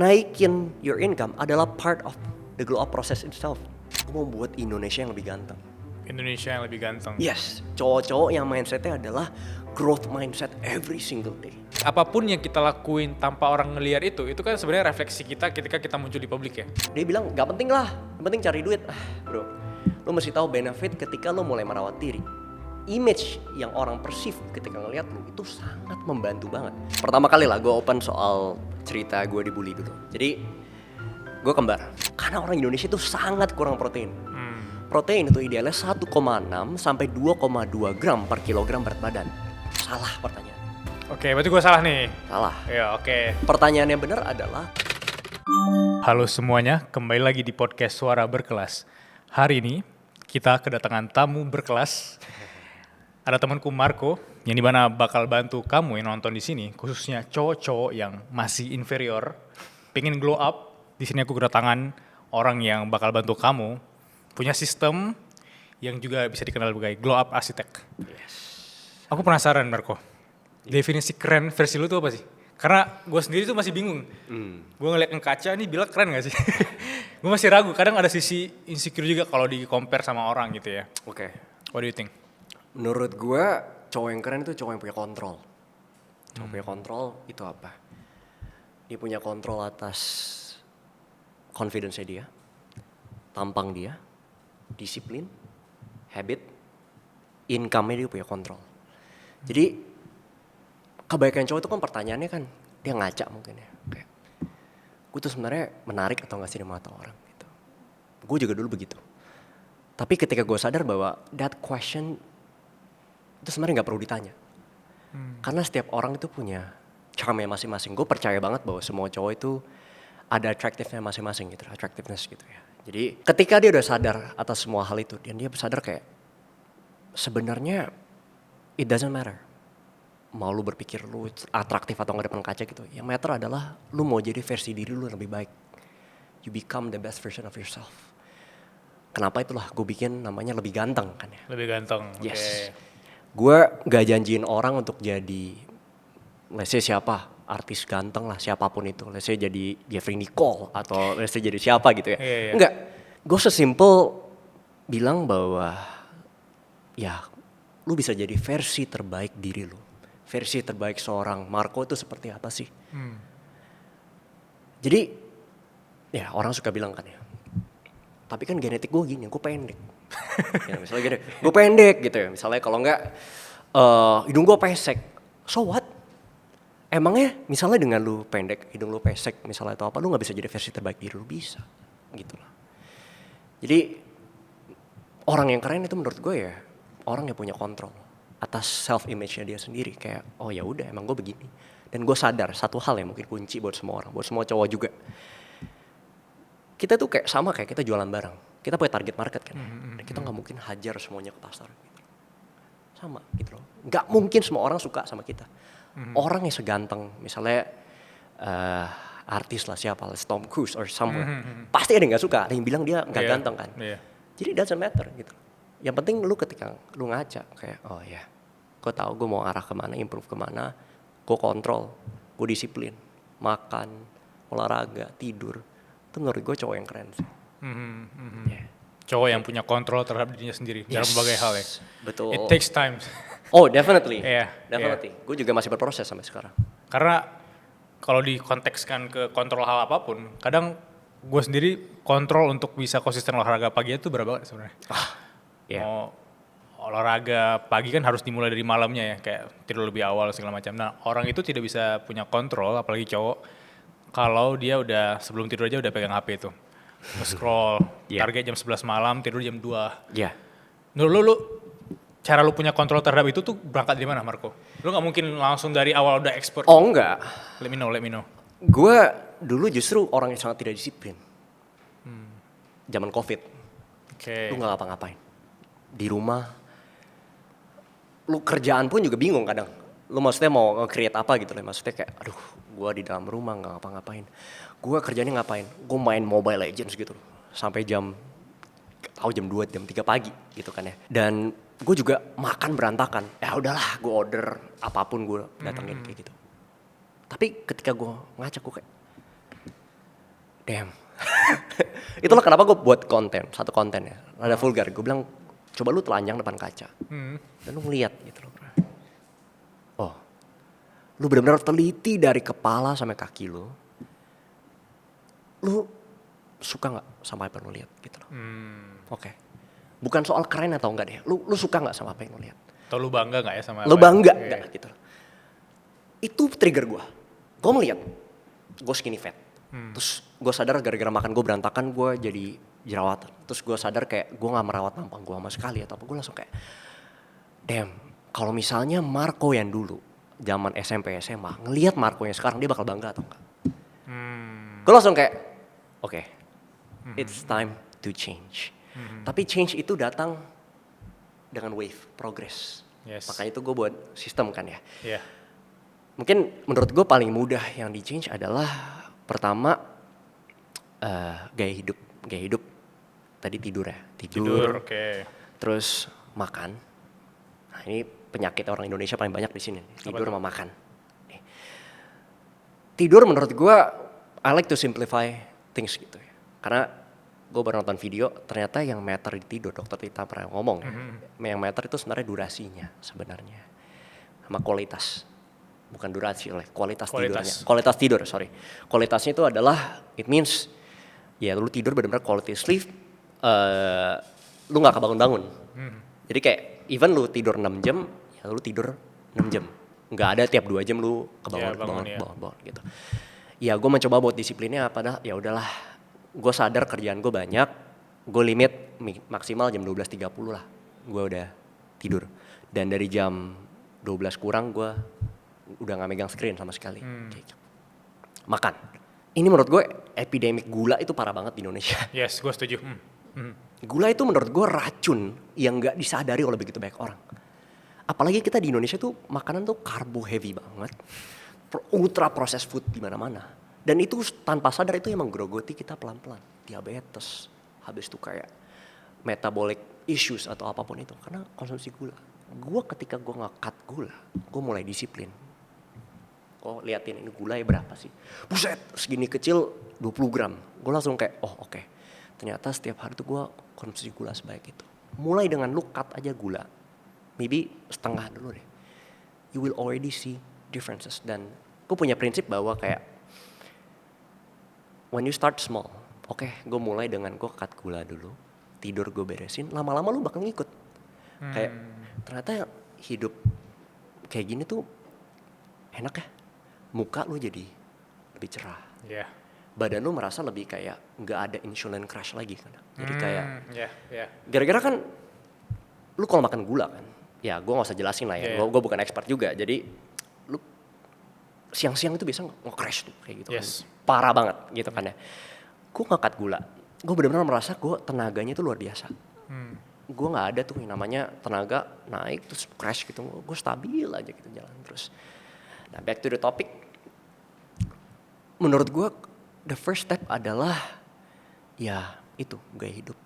naikin your income adalah part of the glow up process itself. Gue mau buat Indonesia yang lebih ganteng. Indonesia yang lebih ganteng. Yes, cowok-cowok yang mindsetnya adalah growth mindset every single day. Apapun yang kita lakuin tanpa orang ngelihat itu kan sebenarnya refleksi kita ketika kita muncul di publik ya. Dia bilang gak penting lah, yang penting cari duit. Bro, lo mesti tahu benefit ketika lo mulai merawat diri. Image yang orang perceive ketika ngelihat lo itu sangat membantu banget. Pertama kali lah gue open soal cerita gue dibully dulu. Jadi gue kembar, karena orang Indonesia itu sangat kurang protein. Protein itu idealnya 1,6 sampai 2,2 gram per kilogram berat badan. Salah pertanyaan. Oke, berarti gue salah nih. Salah. Ya, oke. Pertanyaan yang benar adalah... Halo semuanya, kembali lagi di podcast Suara Berkelas. Hari ini kita kedatangan tamu berkelas. Ada temanku Marco, yang dimana bakal bantu kamu yang nonton di sini, khususnya cowok-cowok yang masih inferior, pengen glow up. Di sini aku kedatangan orang yang bakal bantu kamu, punya sistem yang juga bisa dikenal sebagai glow up arsitek. Yes. Aku penasaran Marco, definisi keren versi lu tuh apa sih? Karena gue sendiri tuh masih bingung. Gue ngeliat ke kaca, nih bilang keren gak sih? Gue masih ragu, kadang ada sisi insecure juga kalau di-compare sama orang gitu ya. Oke. What do you think? Menurut gue, cowok yang keren itu cowok yang punya kontrol. Cowok punya kontrol itu apa? Dia punya kontrol atas confidence-nya dia, tampang dia, disiplin, habit, income-nya dia punya kontrol. Jadi kebaikan cowok itu kan pertanyaannya kan dia ngaca mungkin ya. Kayak, gue tuh sebenarnya menarik atau nggak sih di mata orang gitu. Gue juga dulu begitu. Tapi ketika gue sadar bahwa that question itu sebenarnya nggak perlu ditanya. Karena setiap orang itu punya charm-nya masing-masing. Gue percaya banget bahwa semua cowok itu ada attractiveness masing-masing gitu, attractiveness gitu ya. Jadi ketika dia udah sadar atas semua hal itu, dan dia sadar kayak sebenarnya it doesn't matter. Mau lu berpikir lu atraktif atau nggak depan kaca gitu. Yang matter adalah lu mau jadi versi diri lu yang lebih baik. You become the best version of yourself. Kenapa itulah gue bikin namanya lebih ganteng kan ya. Lebih ganteng, oke. Yes. Gue gak janjiin orang untuk jadi, let's say siapa, artis ganteng lah siapapun itu. Let's say jadi Jeffrey Nicole atau let's say jadi siapa gitu ya. Iya. Enggak, gue sesimpel bilang bahwa ya lu bisa jadi versi terbaik diri lu. Versi terbaik seorang Marco itu seperti apa sih? Jadi ya orang suka bilang kan ya, tapi kan genetik gue gini, gue pendek. Ya, misalnya gini, gue pendek gitu ya. Misalnya kalau enggak hidung gue pesek, so what? Emangnya misalnya dengan lu pendek, hidung lu pesek misalnya atau apa, lu gak bisa jadi versi terbaik diri lu? Bisa gitu lah. Jadi orang yang keren itu menurut gue ya orang yang punya kontrol atas self image-nya dia sendiri. Kayak oh ya udah emang gue begini. Dan gue sadar satu hal yang mungkin kunci buat semua orang, buat semua cowok juga. Kita tuh kayak sama kayak kita jualan barang. Kita punya target market kan. Dan kita gak mungkin hajar semuanya ke pasar gitu. Sama gitu loh. Gak mungkin semua orang suka sama kita. Orang yang seganteng misalnya artis lah siapa lah, Tom Cruise or someone. Pasti ada yang gak suka, ada yang bilang dia gak ganteng kan. Jadi it doesn't matter gitu. Yang penting lu ketika lu ngaca kayak oh ya, gue tahu gue mau arah kemana, improve kemana, gue kontrol, gue disiplin, makan, olahraga, tidur. Itu menurut gue cowok yang keren sih. Yeah. Cowok yang punya kontrol terhadap dirinya sendiri dalam berbagai hal ya. Betul. It takes time. Oh definitely, definitely. Gue juga masih berproses sampai sekarang. Karena kalau dikontekskan ke kontrol hal apapun, kadang gue sendiri kontrol untuk bisa konsisten olahraga pagi itu berapa sebenarnya? Mau olahraga pagi kan harus dimulai dari malamnya ya, kayak tidur lebih awal segala macam. Nah orang itu tidak bisa punya kontrol, apalagi cowok, kalau dia udah sebelum tidur aja udah pegang HP itu. Scroll, target jam 11 malam, tidur jam 2. Iya. Lu cara lu punya kontrol terhadap itu tuh berangkat dari mana Marco? Lu gak mungkin langsung dari awal udah expert. Oh enggak. Let me know. Gue dulu justru orang yang sangat tidak disiplin. Zaman COVID. Lu gak ngapa-ngapain. Di rumah. Lu kerjaan pun juga bingung kadang. Lu maksudnya mau nge-create apa gitu lah. Maksudnya kayak aduh gue di dalam rumah gak ngapa-ngapain. Gue kerjanya ngapain? Gue main Mobile Legends gitu. Sampai jam 2, jam 3 pagi gitu kan ya. Dan gue juga makan berantakan. Ya udahlah gue order apapun gue datengin kayak gitu. Tapi ketika gue ngaca gue kayak damn. Itulah kenapa gue buat satu konten ya, rada vulgar. Gue bilang, coba lu telanjang depan kaca, dan lu ngeliat gitu loh. Oh, lu benar-benar teliti dari kepala sampai kaki lu. Lu suka nggak sama apa yang lu lihat gitu loh. Oke. Bukan soal keren atau enggak deh. Lu suka nggak sama apa yang lu lihat? Atau lu bangga nggak ya sama Lu apa bangga yang- nggak gitu loh. Itu trigger gue. Gue melihat, gue skinny fat. Terus gue sadar gara-gara makan gue berantakan, gue jadi jerawatan. Terus gue sadar kayak gue gak merawat tampang gue sama sekali atau apa. Gue langsung kayak, damn, kalau misalnya Marco yang dulu, zaman SMP SMA, ngelihat Marco yang sekarang, dia bakal bangga atau enggak? Gue langsung kayak, oke, it's time to change. Tapi change itu datang dengan wave, progress. Yes. Makanya itu gue buat sistem kan ya. Iya. Mungkin menurut gue paling mudah yang di change adalah pertama gaya hidup. Gaya hidup tadi tidur ya. Tidur, oke. Terus makan. Nah ini penyakit orang Indonesia paling banyak di sini. Tidur sama makan. Nih. Tidur menurut gue I like to simplify things gitu ya. Karena gue baru nonton video, ternyata yang matter di tidur, dokter Tita pernah ngomong ya. Yang matter itu sebenarnya durasinya sebenarnya. Sama kualitas. Bukan durasi, kualitas tidurnya. Kualitas tidur, sorry. Kualitasnya itu adalah, it means, ya lu tidur benar-benar quality sleep, lu gak kebangun-bangun. Jadi kayak, even lu tidur 6 jam, ya lu tidur 6 jam. Gak ada tiap 2 jam lu kebangun gitu. Ya gue mencoba buat disiplinnya pada, ya udahlah, gue sadar kerjaan gue banyak, gue limit maksimal jam 12.30 lah, gue udah tidur. Dan dari jam 12 kurang gue udah gak megang screen sama sekali. Makan. Ini menurut gue epidemik gula itu parah banget di Indonesia. Yes, gue setuju. Gula itu menurut gue racun yang gak disadari oleh begitu banyak orang. Apalagi kita di Indonesia tuh makanan tuh karbo heavy banget. Ultra processed food di mana-mana. Dan itu tanpa sadar itu yang menggerogoti kita pelan-pelan. Diabetes, habis itu kayak metabolic issues atau apapun itu. Karena konsumsi gula. Gue ketika gue nge-cut gula, gue mulai disiplin. Oh liatin ini gulanya berapa sih? Buset, segini kecil 20 gram. Gue langsung kayak, oh oke. Ternyata setiap hari tuh gue konsumsi gula sebaik itu. Mulai dengan lu cut aja gula. Maybe setengah dulu deh. You will already see differences. Dan gue punya prinsip bahwa kayak, when you start small, oke, gue mulai dengan gue cut gula dulu. Tidur gue beresin, lama-lama lu bakal ngikut. Kayak, ternyata hidup kayak gini tuh enak ya. Muka lu jadi lebih cerah. Iya. Badan lu merasa lebih kayak nggak ada insulin crash lagi kan. Jadi kayak Iya. gara-gara kan lu kalau makan gula kan, ya gue nggak usah jelasin lah ya. Gue bukan expert juga. Jadi lu siang-siang itu biasa nge-crash tuh kayak gitu kan. Parah banget gitu kan ya. Gue ngangkat gula. Gue benar-benar merasa gue tenaganya itu luar biasa. Gue nggak ada tuh yang namanya tenaga naik terus crash gitu. Gue stabil aja gitu jalan terus. Nah back to the topic, menurut gue the first step adalah ya itu gaya hidup.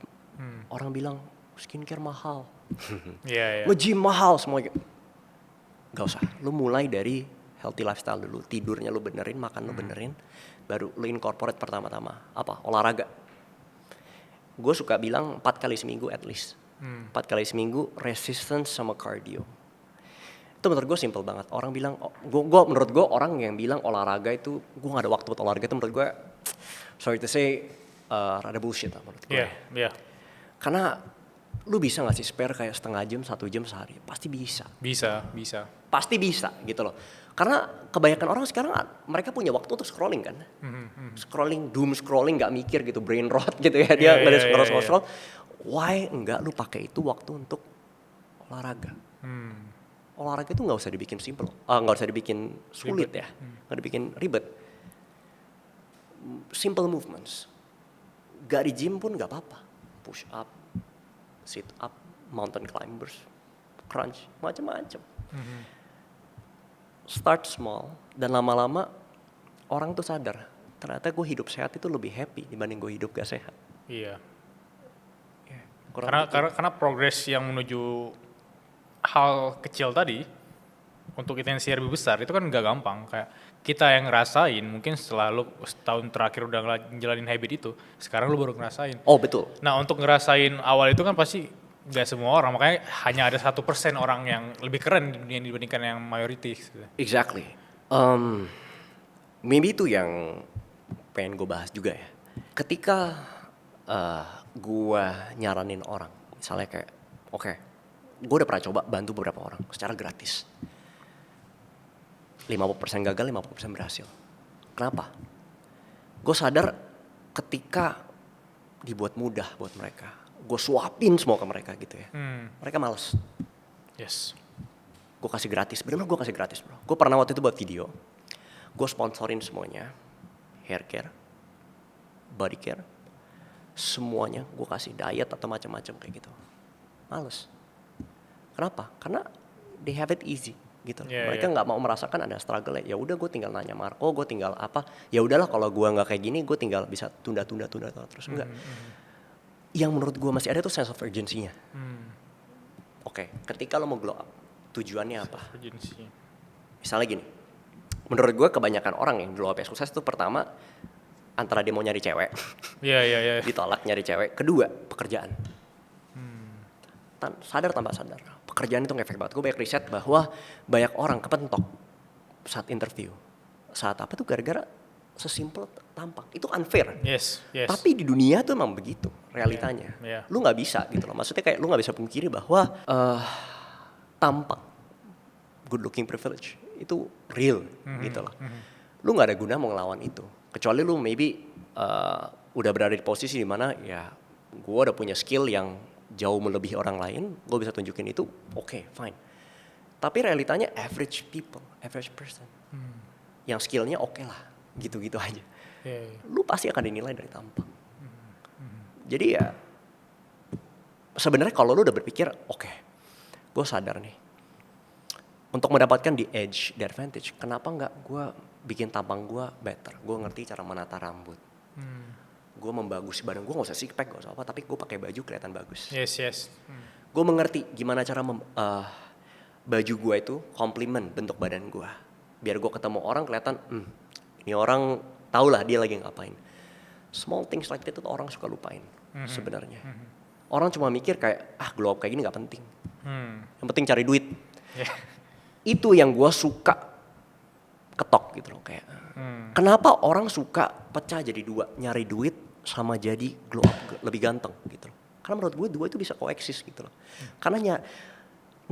Orang bilang skincare mahal, lu gym mahal semua gitu. Gak usah, lu mulai dari healthy lifestyle dulu, tidurnya lu benerin, makan lu benerin, baru lu incorporate pertama-tama apa olahraga. Gue suka bilang 4 kali seminggu at least, 4 kali seminggu resistance sama cardio. Itu menurut gue simple banget. Orang bilang, menurut gue orang yang bilang olahraga itu, gue gak ada waktu buat olahraga itu menurut gue, sorry to say, rada bullshit lah menurut gue. Iya. Karena lu bisa gak sih spare kayak setengah jam, 1 jam sehari? Pasti bisa. Bisa. Pasti bisa gitu loh. Karena kebanyakan orang sekarang mereka punya waktu untuk scrolling kan. Scrolling, doom scrolling, gak mikir gitu, brain rot gitu ya. Dia scroll. Why enggak lu pakai itu waktu untuk olahraga? Olahraga itu nggak usah dibikin simple, nggak usah dibikin sulit ya, nggak dibikin ribet. Simple movements, gak di gym pun nggak apa-apa. Push up, sit up, mountain climbers, crunch, macam-macam. Start small dan lama-lama orang tuh sadar ternyata gue hidup sehat itu lebih happy dibanding gue hidup gak sehat. Iya. Karena progres yang menuju hal kecil tadi untuk intensi yang lebih besar itu kan nggak gampang. Kayak kita yang ngerasain mungkin setelah lu setahun terakhir udah ngejalanin habit itu, sekarang lu baru ngerasain. Oh betul. Nah untuk ngerasain awal itu kan pasti nggak semua orang, makanya hanya ada 1% orang yang lebih keren di dunia dibandingkan yang mayoritas. Gitu. Exactly. Maybe itu yang pengen gue bahas juga ya. Ketika gue nyaranin orang, misalnya kayak, oke, gue udah pernah coba bantu beberapa orang secara gratis. 50% gagal, 50% berhasil. Kenapa? Gue sadar ketika dibuat mudah buat mereka, gue suapin semua ke mereka gitu ya. Mereka males. Yes. Gue kasih gratis, bener-bener gue kasih gratis bro. Gue pernah waktu itu buat video, gue sponsorin semuanya, hair care, body care, semuanya gue kasih diet atau macam-macam kayak gitu. Males. Kenapa? Karena they have it easy gitu. Mereka nggak mau merasakan ada struggle. Ya udah gue tinggal nanya Marco, gue tinggal apa? Ya udahlah kalau gue nggak kayak gini, gue tinggal bisa tunda terus enggak. Yang menurut gue masih ada tuh sense of urgency-nya. Oke, ketika lo mau glow up, tujuannya apa? Urgency. Misalnya gini, menurut gue kebanyakan orang yang glow up ya sukses itu pertama antara dia mau nyari cewek, Iya. ditolak nyari cewek. Kedua, pekerjaan. Sadar tanpa sadar, pekerjaan itu ngefek banget. Gue banyak riset bahwa banyak orang kepentok saat interview. Saat apa tuh gara-gara sesimpel tampang. Itu unfair. Yes. Tapi di dunia tuh emang begitu realitanya. Yeah. Lu nggak bisa gitu loh. Maksudnya kayak lu nggak bisa pungkiri bahwa tampang, good looking privilege itu real gitu loh. Lu nggak ada guna mau ngelawan itu. Kecuali lu maybe udah berada di posisi di mana ya gue udah punya skill yang jauh melebihi orang lain, gue bisa tunjukin itu, oke, fine. Tapi realitanya average people, average person, yang skillnya oke lah, gitu-gitu aja. Lu pasti akan dinilai dari tampang. Jadi ya, sebenarnya kalau lu udah berpikir, oke, gue sadar nih, untuk mendapatkan the edge, the advantage, kenapa nggak gue bikin tampang gue better? Gue ngerti cara menata rambut. Gue membagusi badan gue, gak usah six pack, gak usah apa, tapi gue pakai baju kelihatan bagus. Yes. Gue mengerti gimana cara baju gue itu komplimen bentuk badan gue, biar gue ketemu orang kelihatan, ini orang tau lah dia lagi ngapain. Small things like that tuh orang suka lupain sebenarnya. Orang cuma mikir kayak glow up kayak gini nggak penting, yang penting cari duit. Itu yang gue suka ketok gitu loh kayak. Kenapa orang suka pecah jadi dua, nyari duit sama jadi glow up lebih ganteng gitu loh. Karena menurut gue dua itu bisa coexist gitu loh. Karena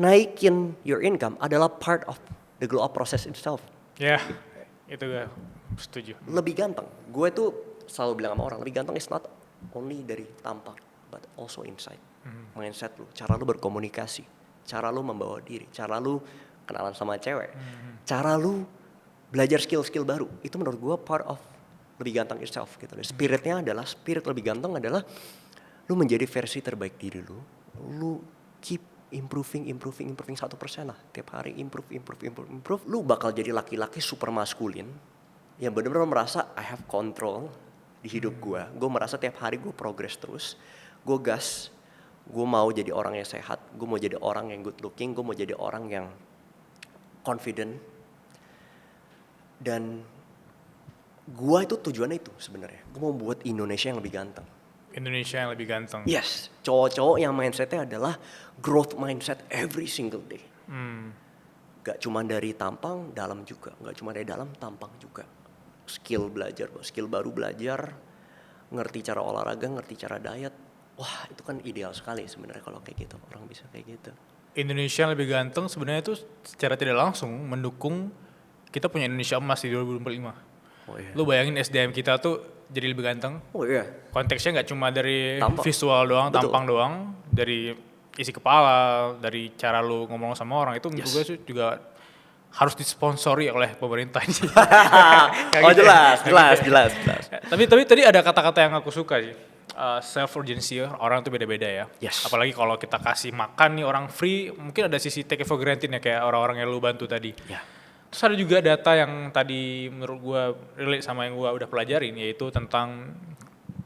naikin your income adalah part of the glow up process itself. Ya, itu gue setuju. Lebih ganteng. Gue tuh selalu bilang sama orang, lebih ganteng is not only dari tampang, but also inside. Mindset lu, cara lu berkomunikasi, cara lu membawa diri, cara lu kenalan sama cewek, cara lu belajar skill-skill baru. Itu menurut gue part of lebih ganteng yourself gitu. Spiritnya adalah, spirit lebih ganteng adalah lu menjadi versi terbaik diri lu. Lu keep improving 1% lah. Tiap hari improve. Lu bakal jadi laki-laki super maskulin yang benar-benar merasa I have control di hidup gue. Gue merasa tiap hari gue progress terus. Gue gas. Gue mau jadi orang yang sehat. Gue mau jadi orang yang good looking. Gue mau jadi orang yang confident. Dan gue itu tujuannya itu sebenarnya. Gue mau buat Indonesia yang lebih ganteng. Indonesia yang lebih ganteng. Yes, cowok-cowok yang mindsetnya adalah growth mindset every single day. Gak cuma dari tampang, dalam juga. Gak cuma dari dalam, tampang juga. Skill baru belajar, ngerti cara olahraga, ngerti cara diet. Wah, itu kan ideal sekali sebenarnya kalau kayak gitu. Orang bisa kayak gitu. Indonesia yang lebih ganteng sebenarnya itu secara tidak langsung mendukung kita punya Indonesia emas di 2045. Oh iya. Lu bayangin SDM kita tuh jadi lebih ganteng. Oh iya. Konteksnya nggak cuma dari Tampang. visual doang, Betul. tampang doang, dari isi kepala, dari cara lu ngomong sama orang itu menurut gue juga harus disponsori oleh pemerintah. Oh jelas. Tapi tadi ada kata-kata yang aku suka sih. Self urgency, orang tuh beda-beda ya. Yes. Apalagi kalau kita kasih makan nih orang free, mungkin ada sisi take it for granted ya kayak orang-orang yang lu bantu tadi. Ya. Terus ada juga data yang tadi menurut gue relate sama yang gue udah pelajarin, yaitu tentang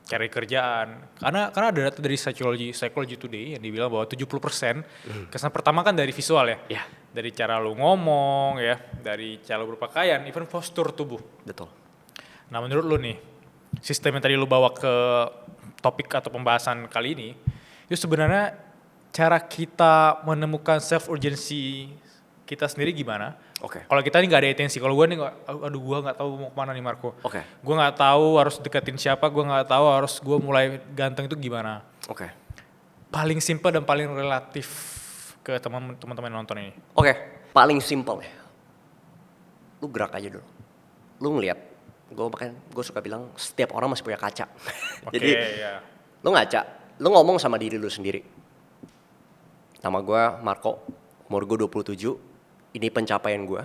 cari kerjaan. Karena ada data dari Psychology Today yang dibilang bahwa 70% kesan pertama kan dari visual ya. Dari cara lu ngomong ya, dari cara lu berpakaian, even postur tubuh. Betul. Nah menurut lu nih, sistem yang tadi lu bawa ke topik atau pembahasan kali ini, itu sebenarnya cara kita menemukan self urgency kita sendiri gimana? Oke. Kalau kita nih nggak ada intensi, kalau gue nih nggak, aduh gue nggak tahu mau kemana nih Marco. Oke. Gue nggak tahu harus deketin siapa, gue nggak tahu harus gue mulai ganteng itu gimana. Oke. Paling simple dan paling relatif ke teman-teman yang nonton ini. Oke, paling simple ya. Lu gerak aja dulu. Lu ngeliat. Gue suka bilang setiap orang masih punya kaca. Oke, Jadi ya. lu ngaca, lu ngomong sama diri lu sendiri. Nama gue Marco, umur gue 27, ini pencapaian gue.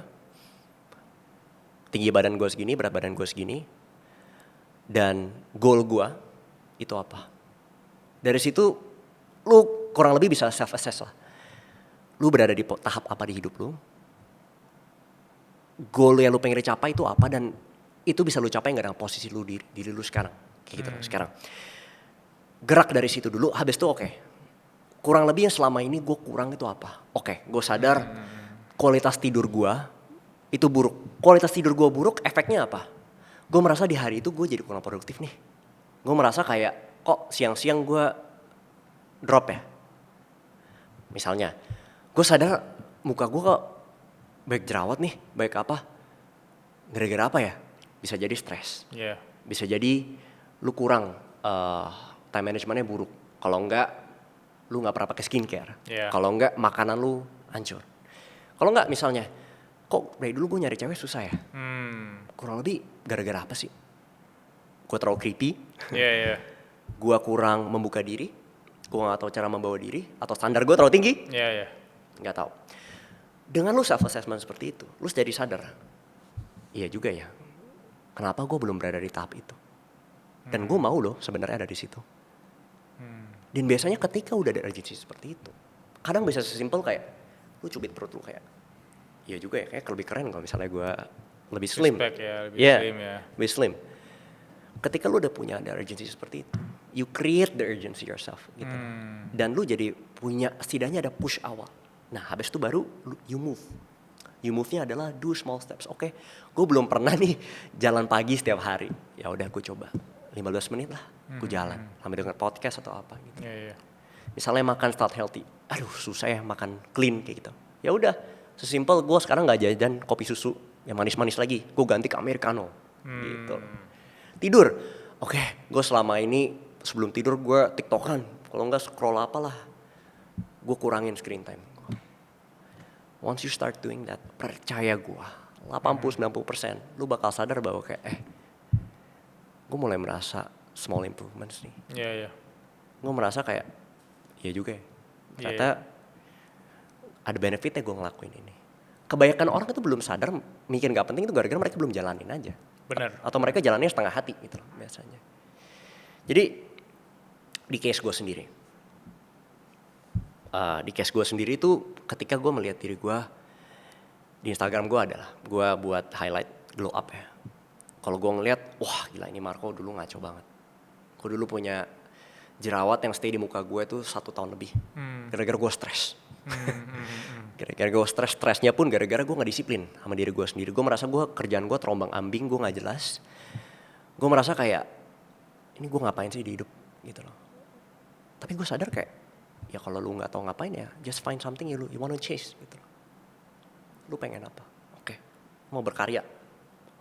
Tinggi badan gue segini, berat badan gue segini. Dan goal gue itu apa. Dari situ lu kurang lebih bisa self-assess lah. Lu berada di tahap apa di hidup lu. Goal yang lu pengen capai itu apa dan itu bisa lu capai gak dengan posisi lu diri lu sekarang. Kayak gitu sekarang. Gerak dari situ dulu, habis itu oke. Kurang lebih yang selama ini gue kurang itu apa. Oke, gue sadar kualitas tidur gue itu buruk. Kualitas tidur gue buruk, efeknya apa? Gue merasa di hari itu gue jadi kurang produktif nih. Gue merasa kayak kok siang-siang gue drop ya. Misalnya, gue sadar muka gue kok baik jerawat nih, baik apa. Gara-gara apa ya? Bisa jadi stres. Yeah. Bisa jadi lu kurang time managementnya buruk. Kalau enggak, lu nggak pernah pakai skincare. Yeah. Kalau enggak, makanan lu hancur. Kalau enggak misalnya, kok dari dulu gue nyari cewek susah ya? Kurang lebih gara-gara apa sih? Gue terlalu creepy. Iya, iya. Gue kurang membuka diri. Gue nggak tahu cara membawa diri. Atau standar gue terlalu tinggi. Iya, iya. Nggak tahu. Dengan lu self assessment seperti itu, lu jadi sadar. Iya juga ya. Kenapa gue belum berada di tahap itu? Dan gue mau loh sebenarnya ada di situ. Dan biasanya ketika udah ada urgency seperti itu, kadang bisa sesimpel kayak lu cubit perut lu kayak, iya juga ya, kayak lebih keren kalau misalnya gue lebih slim. Respect ya, lebih Yeah, slim ya. lebih slim. Ketika lu udah punya ada urgency seperti itu, you create the urgency yourself gitu. Dan lu jadi punya setidaknya ada push awal. Nah habis itu baru you move. You move-nya adalah do small steps. Oke, gue belum pernah nih jalan pagi setiap hari. Ya udah gue coba 15 menit lah, gue jalan. Sambil denger podcast atau apa gitu. Iya, iya. Misalnya makan start healthy. Aduh susah ya makan clean kayak gitu. Ya udah, sesimpel gue sekarang nggak jajan kopi susu yang manis-manis lagi. Gue ganti ke americano gitu. Tidur. Oke, gue selama ini sebelum tidur gue tiktokan. Kalau nggak scroll apalah. Gue kurangin screen time. Once you start doing that, percaya gue, 80-90%, lu bakal sadar bahwa kayak, gue mulai merasa small improvements nih. Iya, iya. Gue merasa kayak, iya juga ya. Ternyata ada benefitnya gue ngelakuin ini. Kebanyakan orang itu belum sadar, mikir gak penting itu gara-gara mereka belum jalanin aja. Benar. Atau mereka jalannya setengah hati gitu loh biasanya. Jadi, di case gue sendiri. Di case gue sendiri itu ketika gue melihat diri gue di Instagram gue adalah gue buat highlight glow up ya. Kalau gue ngeliat, wah gila ini Marco dulu ngaco banget. Gue dulu punya jerawat yang stay di muka gue tuh 1 tahun lebih. Gara-gara gue stres. Gara-gara gue stresnya pun gara-gara gue gak disiplin sama diri gue sendiri. Gue merasa kerjaan gue terombang ambing, gue gak jelas. Gue merasa kayak, ini gue ngapain sih di hidup gitu loh. Tapi gue sadar kayak, ya kalau lu gak tahu ngapain ya, just find something you wanna chase gitu loh. Lu pengen apa? Oke, mau berkarya.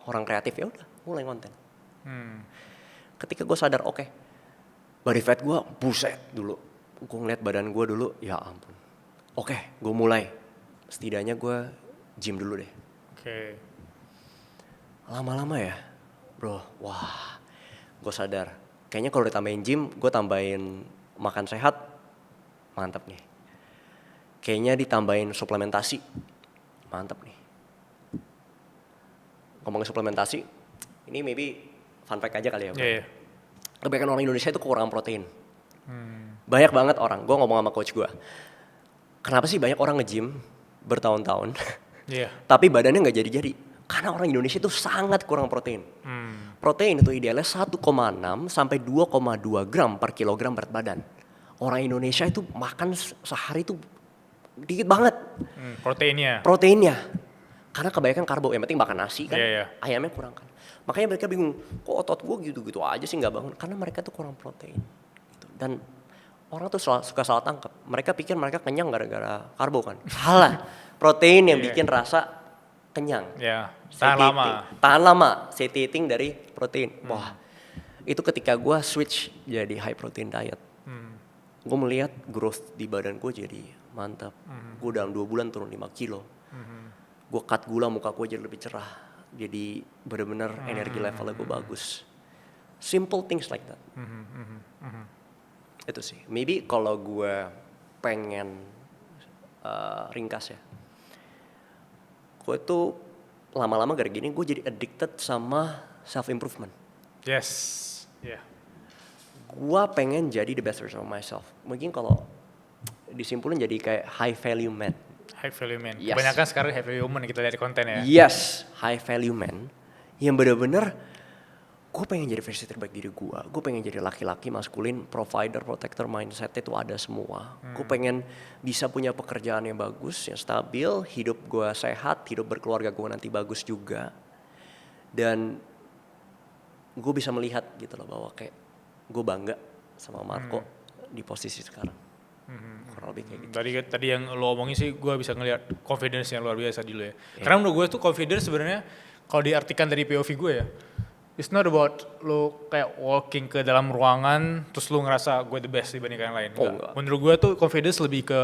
Orang kreatif ya udah, mulai konten. Ketika gue sadar, oke, body fat gue buset dulu. Gue ngeliat badan gue dulu, ya ampun. Oke, gue mulai. Setidaknya gue gym dulu deh. Oke. Lama-lama ya, bro, wah, gue sadar. Kayaknya kalau ditambahin gym, gue tambahin makan sehat, mantap nih. Kayaknya ditambahin suplementasi, mantap nih. Ngomongin suplementasi, ini maybe fun fact aja kali ya bro. Iya. Kebanyakan orang Indonesia itu kekurangan protein. Banyak banget orang, gue ngomong sama coach gue. Kenapa sih banyak orang nge-gym bertahun-tahun, Iya. tapi badannya gak jadi-jadi? Karena orang Indonesia itu sangat kurang protein. Protein itu idealnya 1,6 sampai 2,2 gram per kilogram berat badan. Orang Indonesia itu makan sehari itu dikit banget Proteinnya. proteinnya. Karena kebanyakan karbo, yang penting makan nasi kan, Iya. ayamnya kurang kan. Makanya mereka bingung, kok otot gue gitu-gitu aja sih nggak bangun. Karena mereka tuh kurang protein. Gitu. Dan orang tuh suka salah tangkap. Mereka pikir mereka kenyang gara-gara karbo kan. Salah. Protein yang bikin rasa kenyang. Ya, tahan lama. Tahan lama, satiating dari protein. Wah, itu ketika gue switch jadi high protein diet. Gue melihat growth di badan gue jadi mantap. Gue dalam 2 bulan turun 5 kilo. Gue cut gula, muka gue jadi lebih cerah. Jadi bener-bener energi levelnya gue bagus. Simple things like that. Itu sih. Maybe kalau gue pengen ringkas ya. Gue tuh lama-lama gara gini gue jadi addicted sama self improvement. Yes. Yeah. Gue pengen jadi the best version of myself. Mungkin kalau disimpulin jadi kayak high value man. High value man. Yes. Kebanyakan sekarang high value woman kita lihat di konten ya. Yes, high value man. Yang bener-bener gue pengen jadi versi terbaik diri gue. Gue pengen jadi laki-laki maskulin, provider, protector, mindset itu ada semua. Gue pengen bisa punya pekerjaan yang bagus, yang stabil, hidup gue sehat, hidup berkeluarga gue nanti bagus juga. Dan gue bisa melihat gitu loh bahwa kayak gue bangga sama Marco di posisi sekarang. Kurang lebih kayak gitu. Tadi yang lo omongin sih gue bisa ngeliat confidence yang luar biasa di lo ya. Karena menurut gue tuh confidence sebenarnya kalau diartikan dari POV gue ya, it's not about lo kayak walking ke dalam ruangan terus lo ngerasa gue the best dibandingkan yang lain. Enggak. Menurut gue tuh confidence lebih ke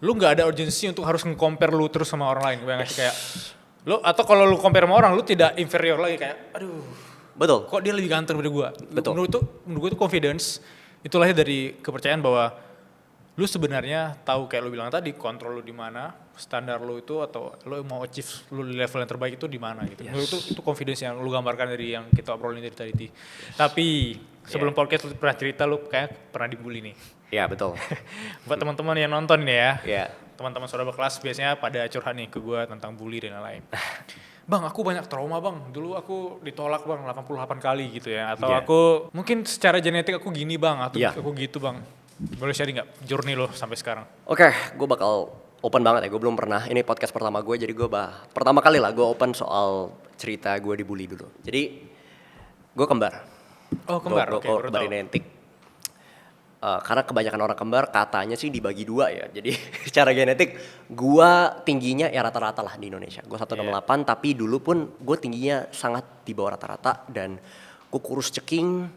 lo nggak ada urgensi untuk harus nge-compare lo terus sama orang lain. Gue ngasih kayak lo, atau kalau lo compare sama orang lo tidak inferior lagi kayak aduh Betul. kok dia lebih ganteng dari gue. Betul. Menurut gue tuh confidence itu lahir dari kepercayaan bahwa lu sebenarnya tahu kayak lu bilang tadi kontrol lu di mana, standar lu itu atau lu mau achieve lu di level yang terbaik itu di mana gitu. Yes. Menurut itu confidence yang lu gambarkan dari yang kita obrolin dari tadi. Tapi sebelum podcast lu pernah cerita lu kayak pernah dibully nih. Iya betul. Buat teman-teman yang nonton nih ya. Iya. Teman-teman saudara berkelas biasanya pada curhat nih ke gue tentang bully dan lain-lain. Bang, aku banyak trauma bang. Dulu aku ditolak bang 88 kali gitu ya. Atau aku mungkin secara genetik aku gini bang. Atau aku gitu bang. Boleh sharing gak journey lo sampai sekarang? Oke, gue bakal open banget ya. Gue belum pernah. Ini podcast pertama gue, jadi gue pertama kali lah gue open soal cerita gue dibully dulu. Jadi gue kembar. Oh kembar, Gue kembar identik. Karena kebanyakan orang kembar katanya sih dibagi 2 ya. Jadi secara genetik gue tingginya ya rata-rata lah di Indonesia. Gue 168 tapi dulu pun gue tingginya sangat di bawah rata-rata. Dan gue kurus ceking.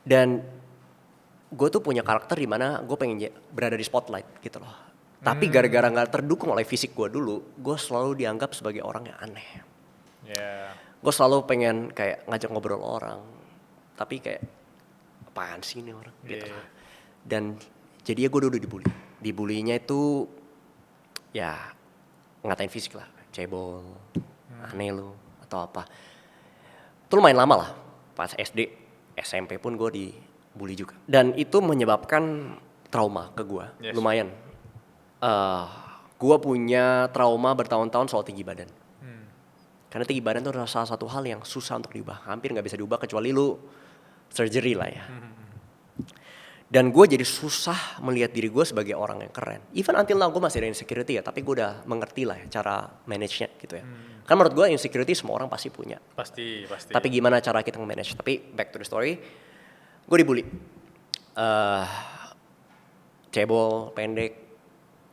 Dan gue tuh punya karakter di mana gue pengen berada di spotlight gitu loh. Tapi gara-gara gak terdukung oleh fisik gue dulu, gue selalu dianggap sebagai orang yang aneh. Gue selalu pengen kayak ngajak ngobrol orang, tapi kayak apaan sih ini orang gitu. Dan jadinya gue dulu dibully. Dibulinya itu ya ngatain fisik lah, cebol, aneh lu atau apa. Itu lumayan lama lah, pas SD, SMP pun gue dibully juga. Dan itu menyebabkan trauma ke gue, lumayan. Gue punya trauma bertahun-tahun soal tinggi badan. Karena tinggi badan itu adalah salah satu hal yang susah untuk diubah. Hampir gak bisa diubah kecuali lu surgery lah ya. Dan gue jadi susah melihat diri gue sebagai orang yang keren. Even until now gue masih ada insecurity ya, tapi gue udah mengerti lah ya cara manage-nya gitu ya. Kan menurut gue insecurity semua orang pasti punya. Pasti. Tapi gimana cara kita nge-manage. Tapi back to the story, gue dibully. Cebol, pendek,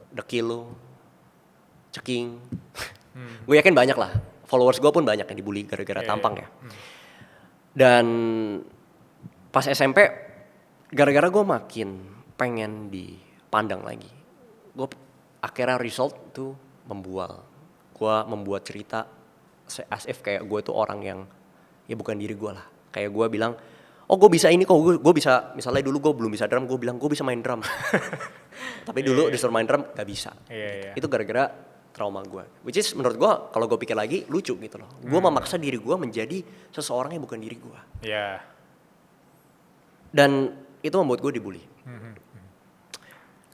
dekil lu, ceking. Gue yakin banyak lah. Followers gue pun banyak yang dibully gara-gara tampang ya. Dan pas SMP, gara-gara gue makin pengen dipandang lagi. Gue akhirnya result tuh membual. Gue membuat cerita as if kayak gue tuh orang yang ya bukan diri gue lah. Kayak gue bilang, oh gue bisa ini kok, gue bisa, misalnya dulu gue belum bisa drum, gue bilang gue bisa main drum. Tapi dulu disuruh main drum gak bisa. Itu gara-gara trauma gue. Which is menurut gue kalau gue pikir lagi lucu gitu loh. Gue memaksa diri gue menjadi seseorang yang bukan diri gue. Dan itu membuat gue dibully.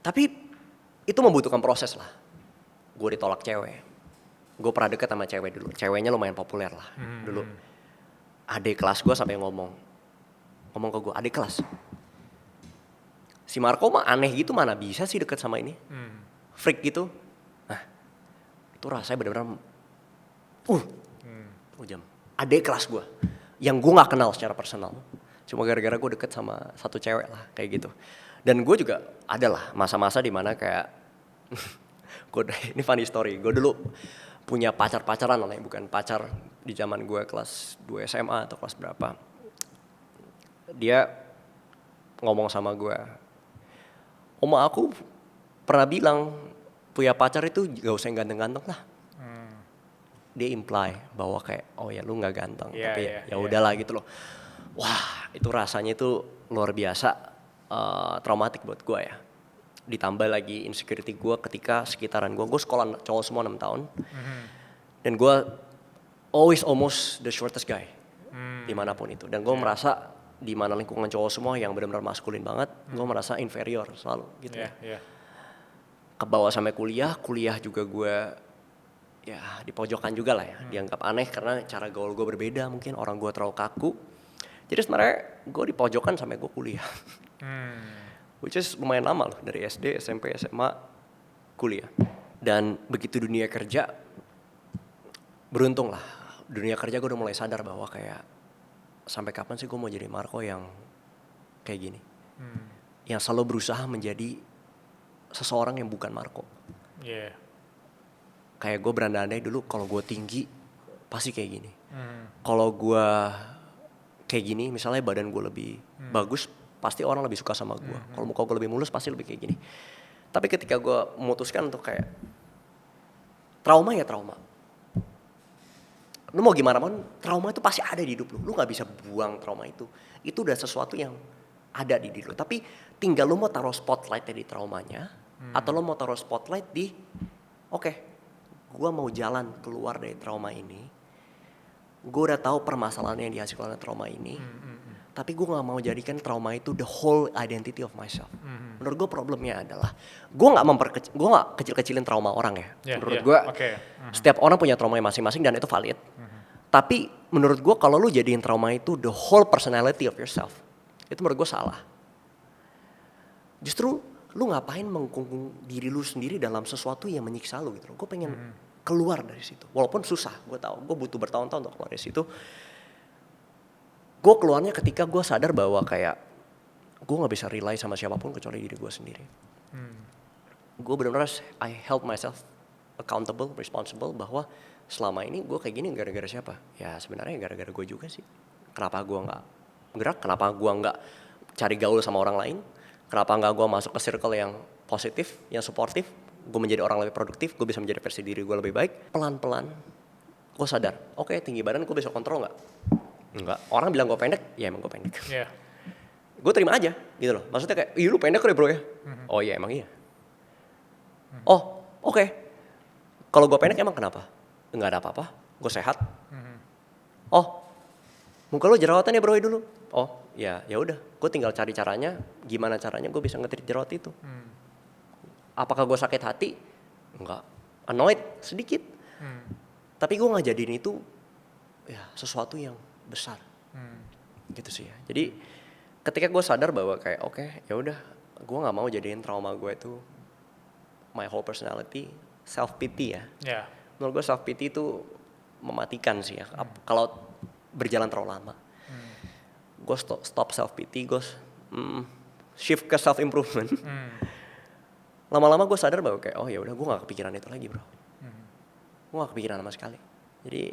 Tapi itu membutuhkan proses lah. Gue ditolak cewek. Gue pernah deket sama cewek dulu. Ceweknya lumayan populer lah dulu. Adik kelas gue sampai ngomong ke gue, adik kelas. Si Marco mah aneh gitu, mana bisa sih deket sama ini. freak gitu. Nah, itu rasanya benar-benar jam. Adik kelas gue, yang gue nggak kenal secara personal, cuma gara-gara gue deket sama satu cewek lah kayak gitu. Dan gue juga ada lah masa-masa di mana kayak, ini funny story. Gue dulu punya pacaran lah, bukan pacar di zaman gue kelas 2 SMA atau kelas berapa. Dia ngomong sama gue, oma aku pernah bilang punya pacar itu gak usah yang ganteng-ganteng lah. Dia imply bahwa kayak oh ya lu nggak ganteng, tapi ya udahlah gitu loh. Wah itu rasanya itu luar biasa traumatik buat gue ya. Ditambah lagi insecurity gue ketika sekitaran gue sekolah cowok semua 6 tahun. Dan gue almost the shortest guy dimanapun itu. Dan gue merasa di mana lingkungan cowok semua yang benar-benar maskulin banget, gue merasa inferior selalu gitu ya. Kebawa sampai kuliah juga gue ya di pojokan juga lah ya, dianggap aneh karena cara gaul gue berbeda, mungkin orang gue terlalu kaku. Jadi sebenarnya gue di pojokan sampai gue kuliah. Which is lumayan lama loh, dari SD, SMP, SMA, kuliah. Dan begitu dunia kerja, beruntung lah, dunia kerja gue udah mulai sadar bahwa kayak sampai kapan sih gue mau jadi Marco yang kayak gini. Yang selalu berusaha menjadi seseorang yang bukan Marco. Kayak gue berandai-andai dulu kalau gue tinggi pasti kayak gini. Kalau gue kayak gini, misalnya badan gue lebih bagus, pasti orang lebih suka sama gue. Kalau muka gue lebih mulus pasti lebih kayak gini. Tapi ketika gue memutuskan untuk kayak trauma ya trauma. Lu mau gimana pun, trauma itu pasti ada di hidup lu. Lu gak bisa buang trauma itu. Itu udah sesuatu yang ada di diri lu. Tapi tinggal lu mau taruh spotlightnya di traumanya, atau lu mau taruh spotlight di gue mau jalan keluar dari trauma ini. Gue udah tahu permasalahan yang dihasilkan oleh trauma ini. Tapi gue gak mau jadikan trauma itu the whole identity of myself. Menurut gue problemnya adalah gue gak kecil-kecilin trauma orang ya. Menurut gue setiap orang punya trauma masing-masing dan itu valid. Tapi menurut gue kalau lu jadiin trauma itu the whole personality of yourself, itu menurut gue salah. Justru lu ngapain mengkungkung diri lu sendiri dalam sesuatu yang menyiksa lu gitu loh. Gue pengen keluar dari situ. Walaupun susah, gue tahu. Gue butuh bertahun-tahun untuk keluar dari situ. Gue keluarnya ketika gue sadar bahwa kayak gue gak bisa rely sama siapapun kecuali diri gue sendiri. Gue benar-benar I held myself accountable, responsible bahwa selama ini gue kayak gini gara-gara siapa? Ya sebenarnya gara-gara gue juga sih. Kenapa gue gak gerak? Kenapa gue gak cari gaul sama orang lain? Kenapa gak gue masuk ke circle yang positif, yang supportive? Gue menjadi orang lebih produktif, gue bisa menjadi versi diri gue lebih baik. Pelan-pelan gue sadar, tinggi badan gue bisa kontrol gak? Enggak. Orang bilang gue pendek, ya emang gue pendek. Gue terima aja gitu loh. Maksudnya kayak, iya lu pendek kok ya bro ya? Oh iya emang iya. Oh oke. Kalau gue pendek emang kenapa? Enggak ada apa-apa, gue sehat. Oh muka lu jerawatan ya bro ya dulu? Oh ya udah, gue tinggal cari caranya, gimana caranya gue bisa nge-treat jerawat itu. Apakah gue sakit hati? Enggak. Annoyed sedikit. Tapi gue gak jadiin itu ya sesuatu yang besar. Gitu sih ya. Jadi ketika gue sadar bahwa kayak ya udah, gue gak mau jadiin trauma gue itu my whole personality, self pity ya. Menurut gue self pity itu mematikan sih ya. Kalau berjalan terlalu lama. Gue stop self pity, gue shift ke self improvement. Lama-lama gue sadar bahwa kayak ya udah gue gak kepikiran itu lagi bro. Gue gak kepikiran sama sekali. Jadi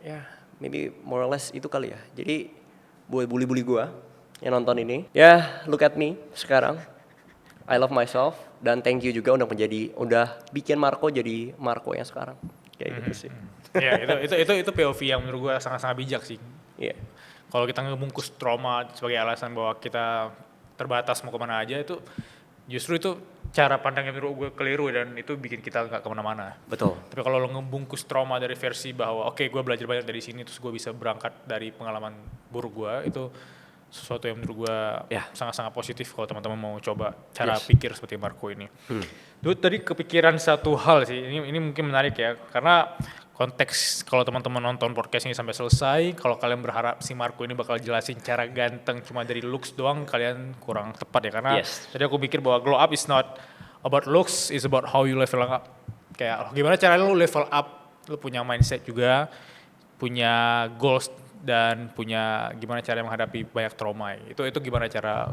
ya maybe more or less itu kali ya. Jadi buat bully-bully gue yang nonton ini, ya look at me sekarang. I love myself dan thank you juga udah bikin Marco jadi Marco yang sekarang. Kayak gitu sih. Ya itu POV yang menurut gue sangat-sangat bijak sih. Iya. Kalau kita ngebungkus trauma sebagai alasan bahwa kita terbatas mau kemana aja, itu justru itu cara pandang yang menurut gue keliru dan itu bikin kita gak kemana-mana. Betul. Tapi kalau lo ngebungkus trauma dari versi bahwa gue belajar banyak dari sini terus gue bisa berangkat dari pengalaman buruk gue, itu sesuatu yang menurut gue sangat-sangat positif kalau teman-teman mau coba cara pikir seperti Marco ini. Tuh tadi kepikiran satu hal sih, ini mungkin menarik ya, karena konteks kalau teman-teman nonton podcast ini sampai selesai, kalau kalian berharap si Marco ini bakal jelasin cara ganteng cuma dari looks doang, kalian kurang tepat ya, karena tadi aku pikir bahwa glow up is not about looks is about how you level up. Kayak gimana caranya lu level up, lu punya mindset juga, punya goals dan punya gimana cara menghadapi banyak trauma. Itu gimana cara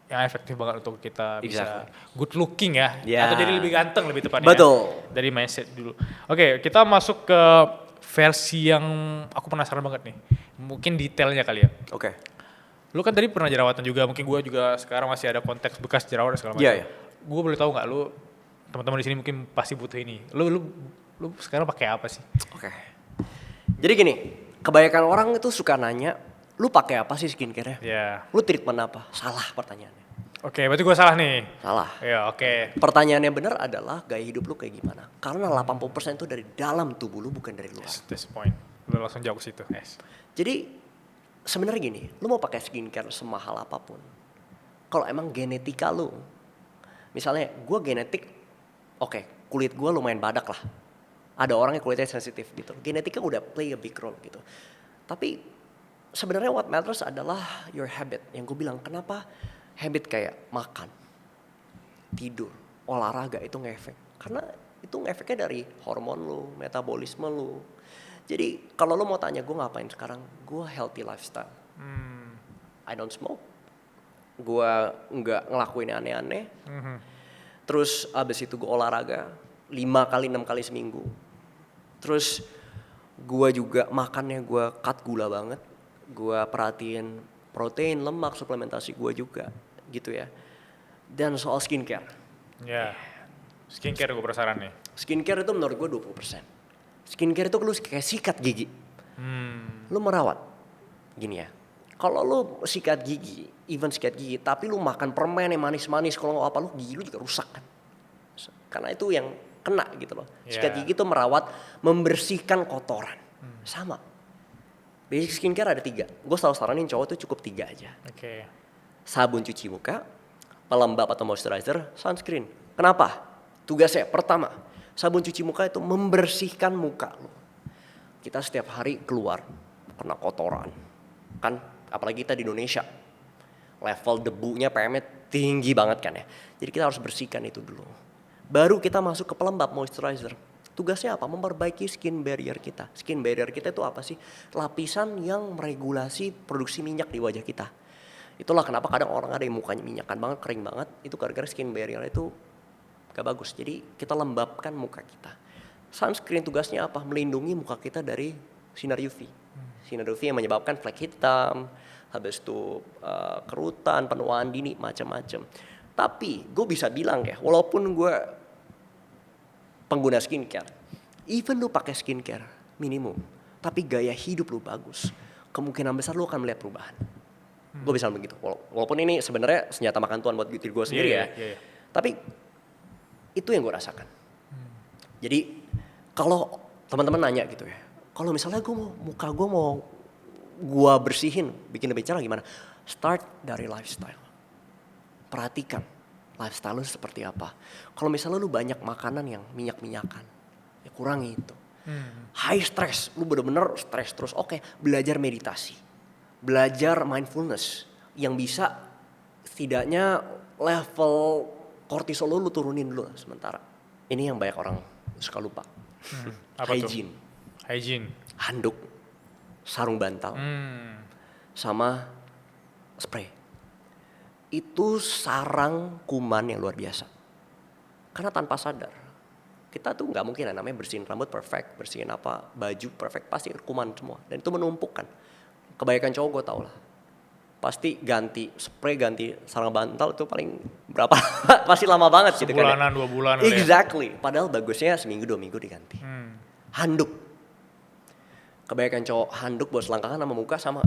yang efektif banget untuk kita bisa good looking ya, atau jadi lebih ganteng lebih tepatnya. Betul. Dari mindset dulu. Oke, kita masuk ke versi yang aku penasaran banget nih. Mungkin detailnya kali ya. Oke. Lu kan tadi pernah jerawatan juga, mungkin gue juga sekarang masih ada konteks bekas jerawat segala macam. Iya. Gue boleh tahu nggak lu, teman-teman di sini mungkin pasti butuh ini. Lu sekarang pakai apa sih? Oke. Jadi gini, kebanyakan orang itu suka nanya, lu pakai apa sih skincare-nya? Ya. Lu treatment apa? Salah pertanyaannya. Oke, berarti gue salah nih. Salah. Ya, oke. Pertanyaannya benar adalah gaya hidup lu kayak gimana? Karena 80% itu dari dalam tubuh lu bukan dari luar. That's the point. Lu langsung jawab ke situ. Yes. Jadi sebenarnya gini, lu mau pakai skincare semahal apapun. Kalau emang genetika lu, misalnya gue genetik, oke, kulit gue lumayan badak lah. Ada orang yang kulitnya sensitif gitu. Genetika udah play a big role gitu. Tapi sebenarnya what matters adalah your habit. Yang gue bilang, kenapa habit kayak makan, tidur, olahraga itu ngefek. Karena itu ngefeknya dari hormon lu, metabolisme lu. Jadi kalau lu mau tanya gue ngapain sekarang, gue healthy lifestyle. I don't smoke. Gue nggak ngelakuin aneh-aneh. Terus abis itu gue olahraga 5 kali 6 kali seminggu. Terus gue juga makannya gue cut gula banget. Gue perhatiin protein, lemak, suplementasi gue juga gitu ya. Dan soal skincare. Ya, skincare gue penasaran nih. Skincare itu menurut gue 20%. Skincare itu lu kayak sikat gigi. Lu merawat. Gini ya, kalau lu sikat gigi, even sikat gigi, tapi lu makan permen yang manis-manis, kalau nggak apa lu gigi lu juga rusak kan. Karena itu yang kena gitu loh. Sikat gigi itu merawat, membersihkan kotoran. Sama. Basic skincare ada 3. Gue selalu saranin cowok tuh cukup 3 aja. Oke. Sabun cuci muka, pelembab atau moisturizer, sunscreen. Kenapa? Tugasnya pertama, sabun cuci muka itu membersihkan muka lo. Kita setiap hari keluar kena kotoran. Kan apalagi kita di Indonesia. Level debunya PM-nya tinggi banget kan ya. Jadi kita harus bersihkan itu dulu. Baru kita masuk ke pelembab moisturizer. Tugasnya apa? Memperbaiki skin barrier kita. Skin barrier kita itu apa sih? Lapisan yang meregulasi produksi minyak di wajah kita. Itulah kenapa kadang orang ada yang mukanya minyakan banget, kering banget. Itu gara-gara skin barrier itu gak bagus. Jadi kita lembabkan muka kita. Sunscreen tugasnya apa? Melindungi muka kita dari sinar UV. Sinar UV yang menyebabkan flek hitam, habis itu kerutan, penuaan dini, macam-macam. Tapi gue bisa bilang ya, walaupun gue pengguna skincare, even lu pakai skincare minimum, tapi gaya hidup lu bagus, kemungkinan besar lu akan melihat perubahan. Gue bisa bilang begitu. Walaupun ini sebenarnya senjata makan Tuhan buat diri gue sendiri ya. Tapi itu yang gue rasakan. Jadi kalau teman-teman nanya gitu ya, kalau misalnya muka gue mau gue bersihin, bikin lebih cerah gimana? Start dari lifestyle. Perhatikan lifestyle lu seperti apa. Kalau misalnya lu banyak makanan yang minyak-minyakan, ya kurangi itu. High stress, lu bener-bener stress terus. Oke, belajar meditasi, belajar mindfulness yang bisa setidaknya level kortisol lu turunin dulu sementara. Ini yang banyak orang suka lupa. Apa Hygiene. tuh? Hygiene. Handuk, sarung bantal, sama spray. Itu sarang kuman yang luar biasa. Karena tanpa sadar, kita tuh nggak mungkin namanya bersihin rambut perfect, bersihin apa baju perfect, pasti kuman semua. Dan itu menumpuk kan. Kebanyakan cowok gue tau lah. Pasti ganti spray, ganti sarang bantal itu paling berapa? Pasti lama banget gitu kan. Sebulanan, 2 bulan. Exactly. Padahal bagusnya seminggu 2 minggu diganti. Handuk. Kebanyakan cowok handuk buat selangkangan sama muka sama.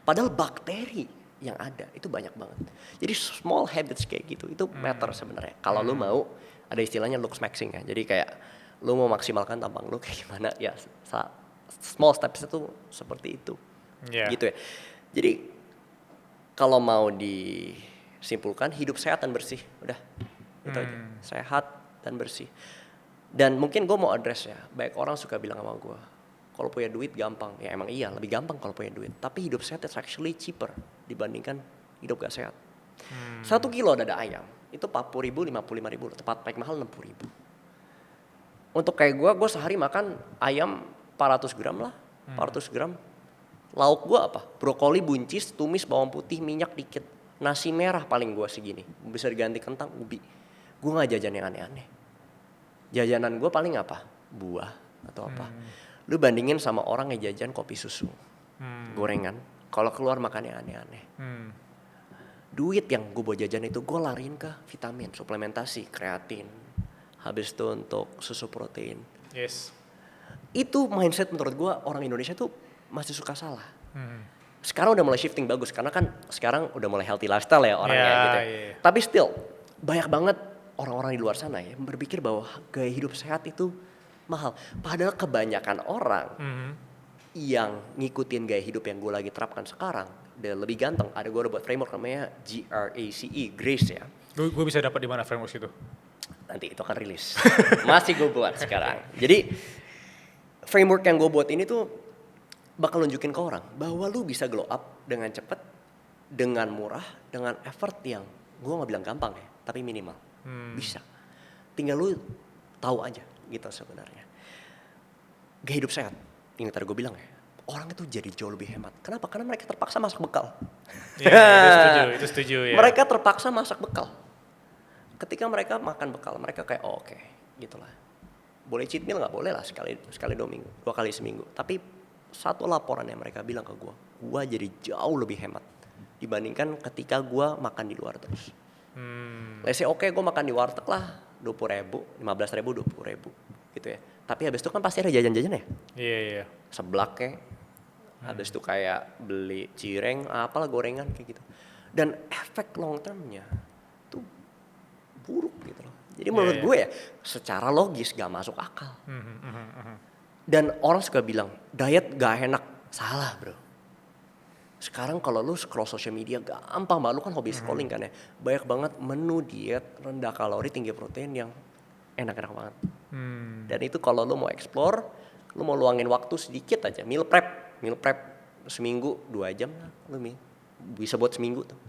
Padahal bakteri yang ada itu banyak banget. Jadi small habits kayak gitu itu matter sebenarnya. Kalau lu mau, ada istilahnya looks maxing kan. Jadi kayak lu mau maksimalkan tampang lu kayak gimana ya, small steps itu seperti itu. Gitu ya. Jadi kalau mau disimpulkan, hidup sehat dan bersih, udah itu aja. Sehat dan bersih. Dan mungkin gue mau address ya, banyak orang suka bilang sama gue, kalau punya duit gampang. Ya emang iya, lebih gampang kalau punya duit. Tapi hidup sehat is actually cheaper dibandingkan hidup gak sehat. 1 kilo dada ayam itu 40.000, 55.000, tempat paling mahal 60.000. Untuk kayak gue sehari makan ayam 400 gram lah, 400 gram. Lauk gue apa? Brokoli, buncis, tumis, bawang putih, minyak dikit. Nasi merah paling gue segini, bisa diganti kentang, ubi. Gue gak jajan yang aneh-aneh. Jajanan gue paling apa? Buah atau apa. Lu bandingin sama orang yang jajan kopi susu, gorengan. Kalau keluar makan yang aneh-aneh. Duit yang gue buat jajan itu gue lariin ke vitamin, suplementasi, kreatin. Habis itu untuk susu protein. Yes. Itu mindset menurut gue orang Indonesia tuh masih suka salah. Sekarang udah mulai shifting bagus karena kan sekarang udah mulai healthy lifestyle ya orangnya gitu. Yeah. Tapi still banyak banget orang-orang di luar sana ya berpikir bahwa gaya hidup sehat itu mahal. Padahal kebanyakan orang yang ngikutin gaya hidup yang gue lagi terapkan sekarang dan lebih ganteng. Ada gue udah buat framework namanya GRACE, Grace ya. Gue bisa dapat di mana framework itu? Nanti itu akan rilis. Masih gue buat sekarang. Jadi framework yang gue buat ini tuh bakal nunjukin ke orang bahwa lu bisa glow up dengan cepet, dengan murah, dengan effort yang gue nggak bilang gampang ya, tapi minimal. Bisa. Tinggal lu tahu aja gitu sebenarnya. Gaya hidup sehat, yang tadi gue bilang ya, orang itu jadi jauh lebih hemat. Kenapa? Karena mereka terpaksa masak bekal. Itu setuju ya. Mereka terpaksa masak bekal. Ketika mereka makan bekal, mereka kayak oke, gitulah. Boleh cheat meal nggak? Boleh lah sekali 2 minggu, 2 kali seminggu. Tapi satu laporan yang mereka bilang ke gue jadi jauh lebih hemat dibandingkan ketika gue makan di luar terus. Let's say oke, gue makan di warteg lah 20.000, 15.000, 20.000 gitu ya. Tapi habis itu kan pasti ada jajan-jajan ya. Iya. Seblak kayak, habis itu kayak beli cireng, apalah gorengan kayak gitu. Dan efek long termnya tuh buruk gitu loh. Jadi menurut gue ya secara logis gak masuk akal. Dan orang suka bilang diet gak enak. Salah bro. Sekarang kalau lu scroll social media gampang banget. Lu kan hobi scrolling kan ya. Banyak banget menu diet rendah kalori tinggi protein yang enak-enak banget. Dan itu kalau lu mau explore, lu mau luangin waktu sedikit aja. Meal prep seminggu 2 jam lah. Lu bisa buat seminggu tuh.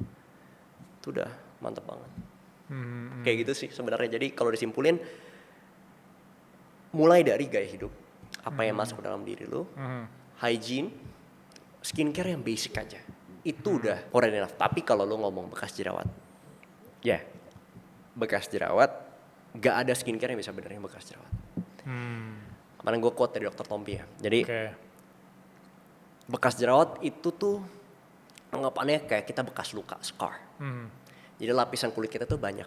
Itu udah mantep banget. Kayak gitu sih sebenarnya. Jadi kalau disimpulin, mulai dari gaya hidup, apa yang masuk dalam diri lu, hygiene, skincare yang basic aja, itu udah more than enough. Tapi kalau lu ngomong bekas jerawat, bekas jerawat, gak ada skincare yang bisa benerin bekas jerawat. Kemarin gue quote dari Dr. Tompi ya. Jadi bekas jerawat itu tuh anggapannya kayak kita bekas luka, scar. Jadi lapisan kulit kita tuh banyak.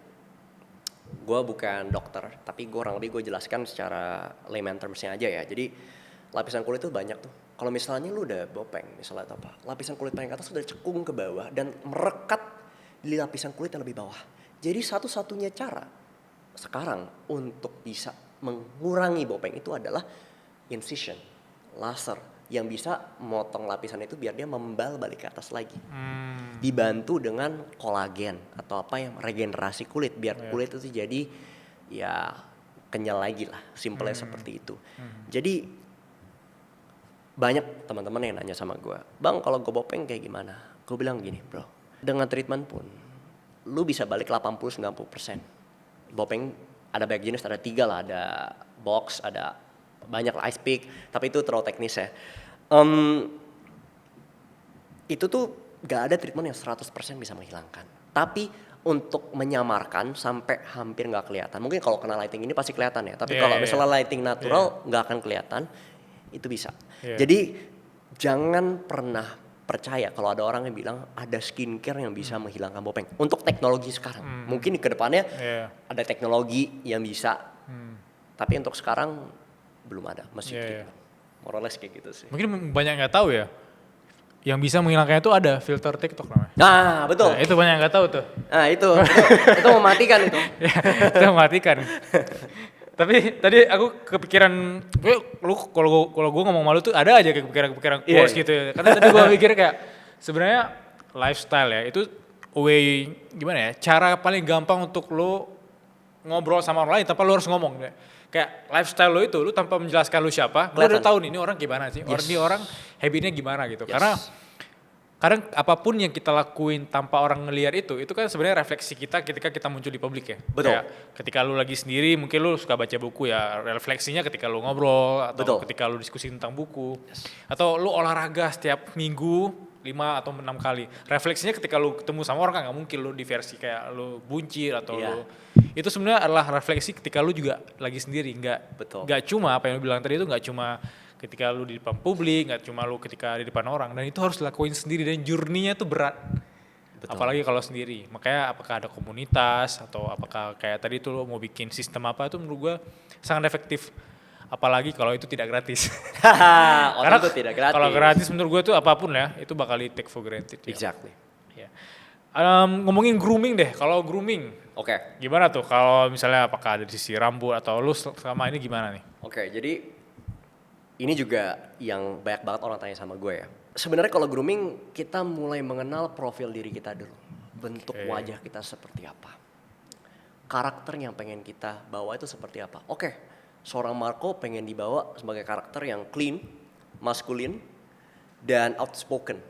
Gue bukan dokter, tapi kurang lebih gue jelaskan secara layman terms-nya aja ya. Jadi lapisan kulit tuh banyak tuh. Kalau misalnya lu udah bopeng, misalnya atau apa, lapisan kulit paling atas udah cekung ke bawah dan merekat di lapisan kulit yang lebih bawah. Jadi satu-satunya cara sekarang untuk bisa mengurangi bopeng itu adalah incision, laser yang bisa motong lapisan itu biar dia membal balik ke atas lagi. Dibantu dengan kolagen atau apa yang regenerasi kulit biar kulit itu jadi ya kenyal lagi lah, simpelnya seperti itu. Jadi banyak teman-teman yang nanya sama gue, bang kalau gue bopeng kayak gimana? Gue bilang gini bro, dengan treatment pun lu bisa balik 80-90%. Bopeng ada banyak jenis, ada 3 lah, ada box, ada banyak lah, ice pick, tapi itu terlalu teknis ya. Itu tuh gak ada treatment yang 100% bisa menghilangkan. Tapi untuk menyamarkan sampai hampir gak kelihatan. Mungkin kalau kena lighting ini pasti kelihatan ya. Tapi kalau misalnya lighting natural gak akan kelihatan, itu bisa. Jadi jangan pernah percaya kalau ada orang yang bilang ada skincare yang bisa menghilangkan bopeng. Untuk teknologi sekarang. Mungkin ke depannya ada teknologi yang bisa. Tapi untuk sekarang belum ada. Masih treatment. More or less kayak gitu sih. Mungkin banyak nggak tahu ya. Yang bisa menghilangkannya itu ada filter TikTok namanya. Nah betul. Nah, itu banyak nggak tahu tuh. Nah itu mematikan itu. Itu mematikan. Tapi tadi aku kepikiran, kalau gue ngomong malu tuh ada aja kepikiran quotes gitu ya. Karena tadi gue mikir kayak sebenarnya lifestyle ya itu way gimana ya, cara paling gampang untuk lo ngobrol sama orang lain tanpa lo harus ngomong. Kayak lifestyle lo itu, lo tanpa menjelaskan lo siapa, lo udah tahu nih ini orang gimana sih, ini orang habitnya gimana gitu. Karena kadang apapun yang kita lakuin tanpa orang ngelihat itu kan sebenarnya refleksi kita ketika kita muncul di publik ya. Betul. Kayak ketika lu lagi sendiri, mungkin lu suka baca buku ya, refleksinya ketika lu ngobrol atau Betul. ketika lu diskusi tentang buku. Atau lu olahraga setiap minggu 5 atau 6 kali. Refleksinya ketika lu ketemu sama orang kan nggak mungkin lu di versi kayak lu buncit atau Iya. lu. Itu sebenarnya adalah refleksi ketika lu juga lagi sendiri, Betul. nggak cuma apa yang lu bilang tadi itu nggak cuma ketika lu di depan publik, nggak cuma lu ketika di depan orang, dan itu harus dilakuin sendiri dan journey-nya tuh berat. Betul. Apalagi kalau sendiri. Makanya apakah ada komunitas atau apakah kayak tadi tuh lu mau bikin sistem apa itu menurut gua sangat efektif. Apalagi kalau itu tidak gratis. Orang itu tidak gratis. Kalau gratis menurut gua tuh apapun ya, itu bakal di take for granted. Ya. Exactly. Ya. Ngomongin grooming deh, kalau grooming Oke. gimana tuh? Kalau misalnya apakah ada di sisi rambut atau lu selama ini gimana nih? Oke, jadi ini juga yang banyak banget orang tanya sama gue ya. Sebenarnya kalau grooming kita mulai mengenal profil diri kita dulu. Bentuk wajah kita seperti apa. Karakter yang pengen kita bawa itu seperti apa. Oke, seorang Marco pengen dibawa sebagai karakter yang clean, maskulin, dan outspoken.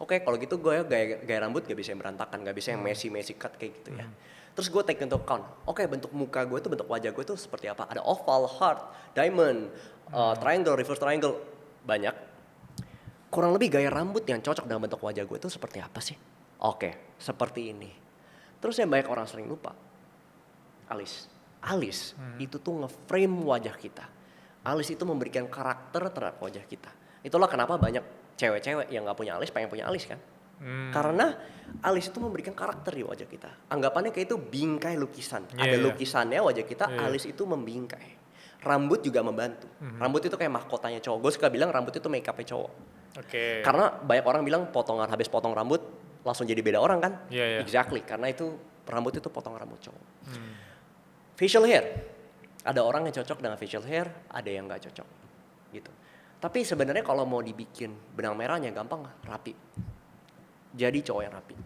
Oke, kalau gitu gue gaya rambut gak bisa yang berantakan, gak bisa yang messy cut kayak gitu ya. Terus gue take into account, oke bentuk muka gue tuh, bentuk wajah gue tuh seperti apa. Ada oval, heart, diamond, triangle, reverse triangle, banyak. Kurang lebih gaya rambut yang cocok dengan bentuk wajah gue tuh seperti apa sih? Oke, seperti ini. Terus yang banyak orang sering lupa, alis. Alis itu tuh nge-frame wajah kita. Alis itu memberikan karakter terhadap wajah kita. Itulah kenapa banyak cewek-cewek yang gak punya alis pengen punya alis kan. Karena alis itu memberikan karakter di wajah kita. Anggapannya kayak itu bingkai lukisan. Ada lukisannya wajah kita, alis itu membingkai. Rambut juga membantu. Rambut itu kayak mahkotanya cowok. Gue suka bilang rambut itu make upnya cowok. Oke. Karena banyak orang bilang habis potong rambut langsung jadi beda orang kan. Iya. Exactly, karena itu rambut itu potongan rambut cowok. Facial hair. Ada orang yang cocok dengan facial hair, ada yang gak cocok. Gitu. Tapi sebenarnya kalau mau dibikin benang merahnya gampang, rapi. Jadi cowok yang rapi.